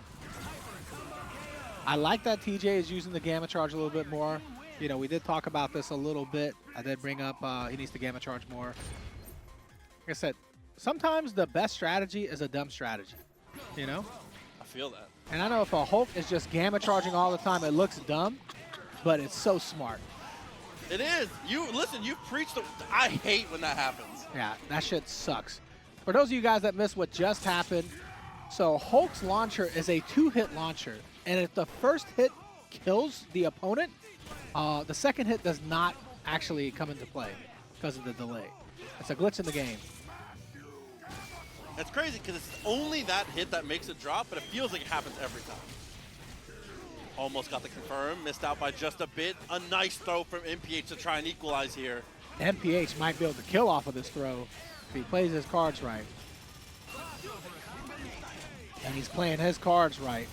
I like that TJ is using the Gamma Charge a little bit more. You know, we did talk about this a little bit. I did bring up he needs to Gamma Charge more. Like I said, sometimes the best strategy is a dumb strategy, you know? I feel that. And I know if a Hulk is just Gamma Charging all the time, it looks dumb, but it's so smart. It is. Listen, you've preached. I hate when that happens. Yeah, that shit sucks. For those of you guys that missed what just happened, so Hulk's launcher is a 2-hit launcher. And if the first hit kills the opponent, the second hit does not actually come into play because of the delay. It's a glitch in the game. It's crazy because it's only that hit that makes it drop, but it feels like it happens every time. Almost got the confirm, missed out by just a bit. A nice throw from MPH to try and equalize here. MPH might be able to kill off of this throw if he plays his cards right. And he's playing his cards right.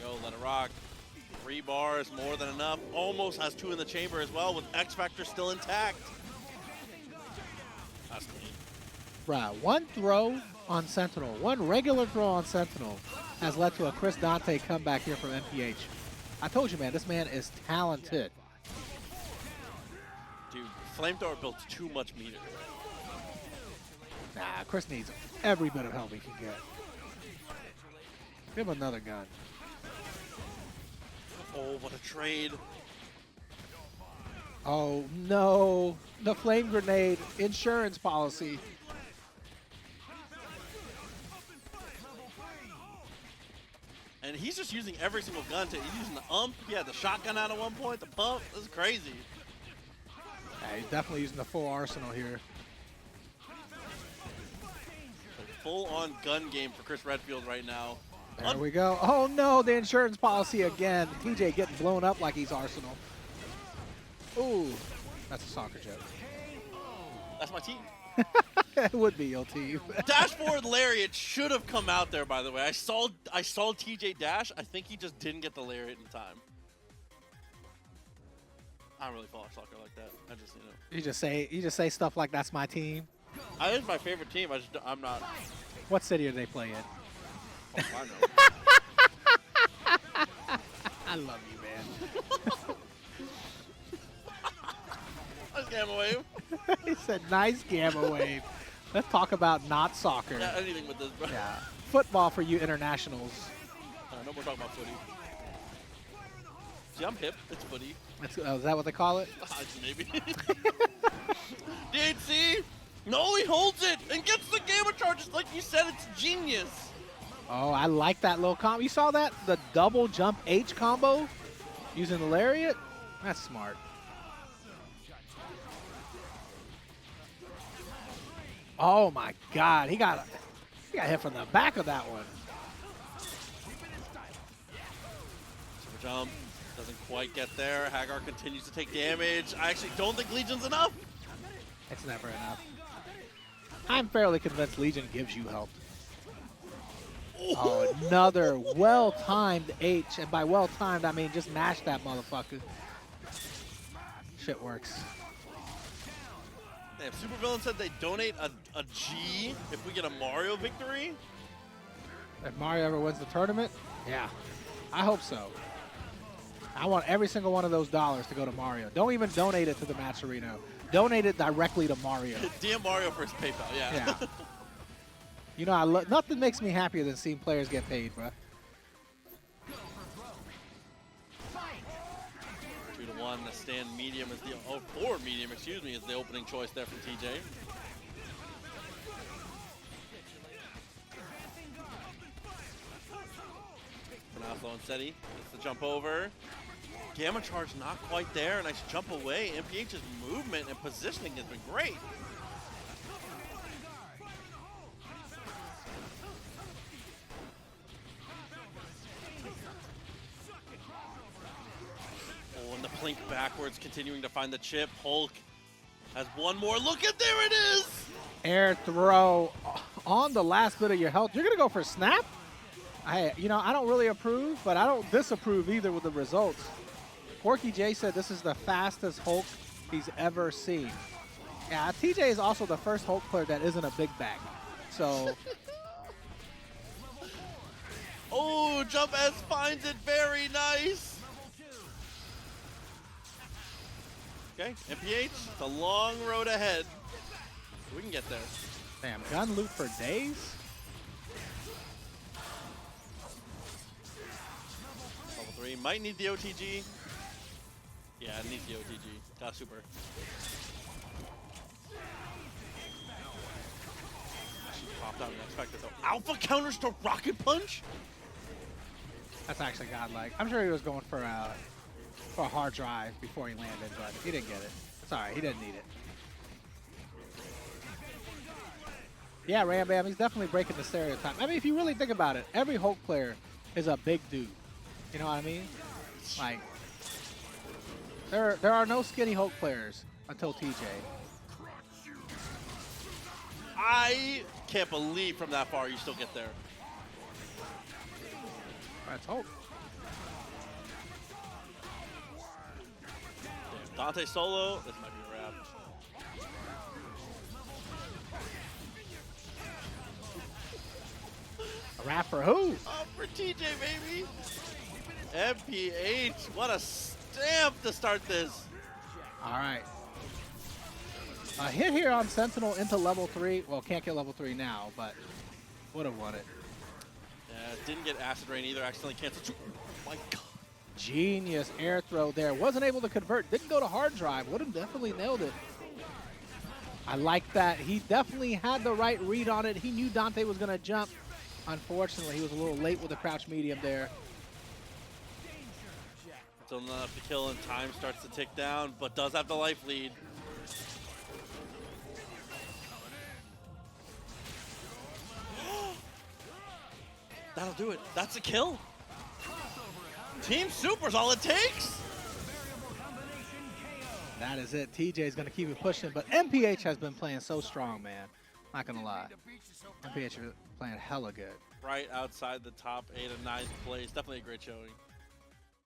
There you go, let it rock. 3 bars, more than enough. Almost has 2 in the chamber as well with X Factor still intact. That's clean. Bruh, one throw on Sentinel, one regular throw on Sentinel has led to a Chris Dante comeback here from MPH. I told you, man, this man is talented. Dude, Flamethrower built too much meter. Nah, Chris needs every bit of help he can get. Give him another gun. Oh, what a trade. Oh, no. The flame grenade insurance policy. And he's just using every single gun. He's using the ump. He had the shotgun out at one point, the pump. This is crazy. Yeah, he's definitely using the full arsenal here. Full-on gun game for Chris Redfield right now. There we go. Oh, no, the insurance policy again. TJ getting blown up like he's Arsenal. Ooh, that's a soccer joke. That's my team. It would be your team. Dashboard Lariat should have come out there, by the way. I saw TJ dash. I think he just didn't get the Lariat in time. I don't really follow soccer like that. I just, You just say stuff like that's my team. It's my favorite team. I'm not. What city do they play in? Oh, I know. I love you, man. Nice gamma wave. He said, nice gamma wave. Let's talk about not soccer. Yeah, anything with this, bro. Yeah. Football for you internationals. No more talking about footy. See, I'm hip. It's footy. Is that what they call it? Maybe. DHC. No, he holds it and gets the gamma charges. Like you said, it's genius. Oh, I like that little combo. You saw that? The double jump H combo using the Lariat? That's smart. Oh my God, he got hit from the back of that one. Super jump doesn't quite get there. Haggar continues to take damage. I actually don't think Legion's enough. It's never enough. I'm fairly convinced Legion gives you help. Oh, another well-timed H, and by well-timed I mean just mash that motherfucker. Shit works. Damn, Supervillain said they donate a G if we get a Mario victory. If Mario ever wins the tournament, yeah, I hope so. I want every single one of those dollars to go to Mario. Don't even donate it to the match arena. Donate it directly to Mario. DM Mario for his PayPal, yeah. Yeah. You know, nothing makes me happier than seeing players get paid, bro. 2-1. The stand medium is the forward medium, excuse me, is the opening choice there from TJ. Panatho and Seti gets the jump over. Gamma charge not quite there. Nice jump away. MPH's movement and positioning has been great. Oh, and the plink backwards, continuing to find the chip. Hulk has one more. Look at, there it is! Air throw on the last bit of your health. You're gonna go for snap? I don't really approve, but I don't disapprove either with the results. Porky J said this is the fastest Hulk he's ever seen. Yeah, TJ is also the first Hulk player that isn't a big bag. So. Oh, Jump S finds it very nice. Okay, MPH, it's a long road ahead. We can get there. Damn, gun loot for days? Level 3, might need the OTG. Yeah, it needs the OTG. Got super. She popped out unexpected though. Alpha counters to Rocket Punch? That's actually godlike. I'm sure he was going for a hard drive before he landed, but he didn't get it. It's alright, he didn't need it. Yeah, Ram Bam, he's definitely breaking the stereotype. I mean, if you really think about it, every Hulk player is a big dude. You know what I mean? Like, there are no skinny Hulk players until TJ. I can't believe from that far you still get there. That's Hulk. Dante solo, this might be a wrap. A wrap for who? Oh, for TJ, baby. MPH, what a stamp to start this. All right. A hit here on Sentinel into level 3. Well, can't get level 3 now, but would have won it. Yeah, didn't get Acid Rain either. Accidentally canceled. Oh my God. Genius air throw there. Wasn't able to convert. Didn't go to hard drive. Would have definitely nailed it. I like that. He definitely had the right read on it. He knew Dante was going to jump. Unfortunately, he was a little late with the crouch medium there. Still not enough to kill, and time starts to tick down, but does have the life lead. That'll do it. That's a kill. Team Super's all it takes. That is it. TJ's going to keep it pushing, but MPH has been playing so strong, man. Not going to lie. MPH is playing hella good. Right outside the top 8 and 9th place. Definitely a great showing.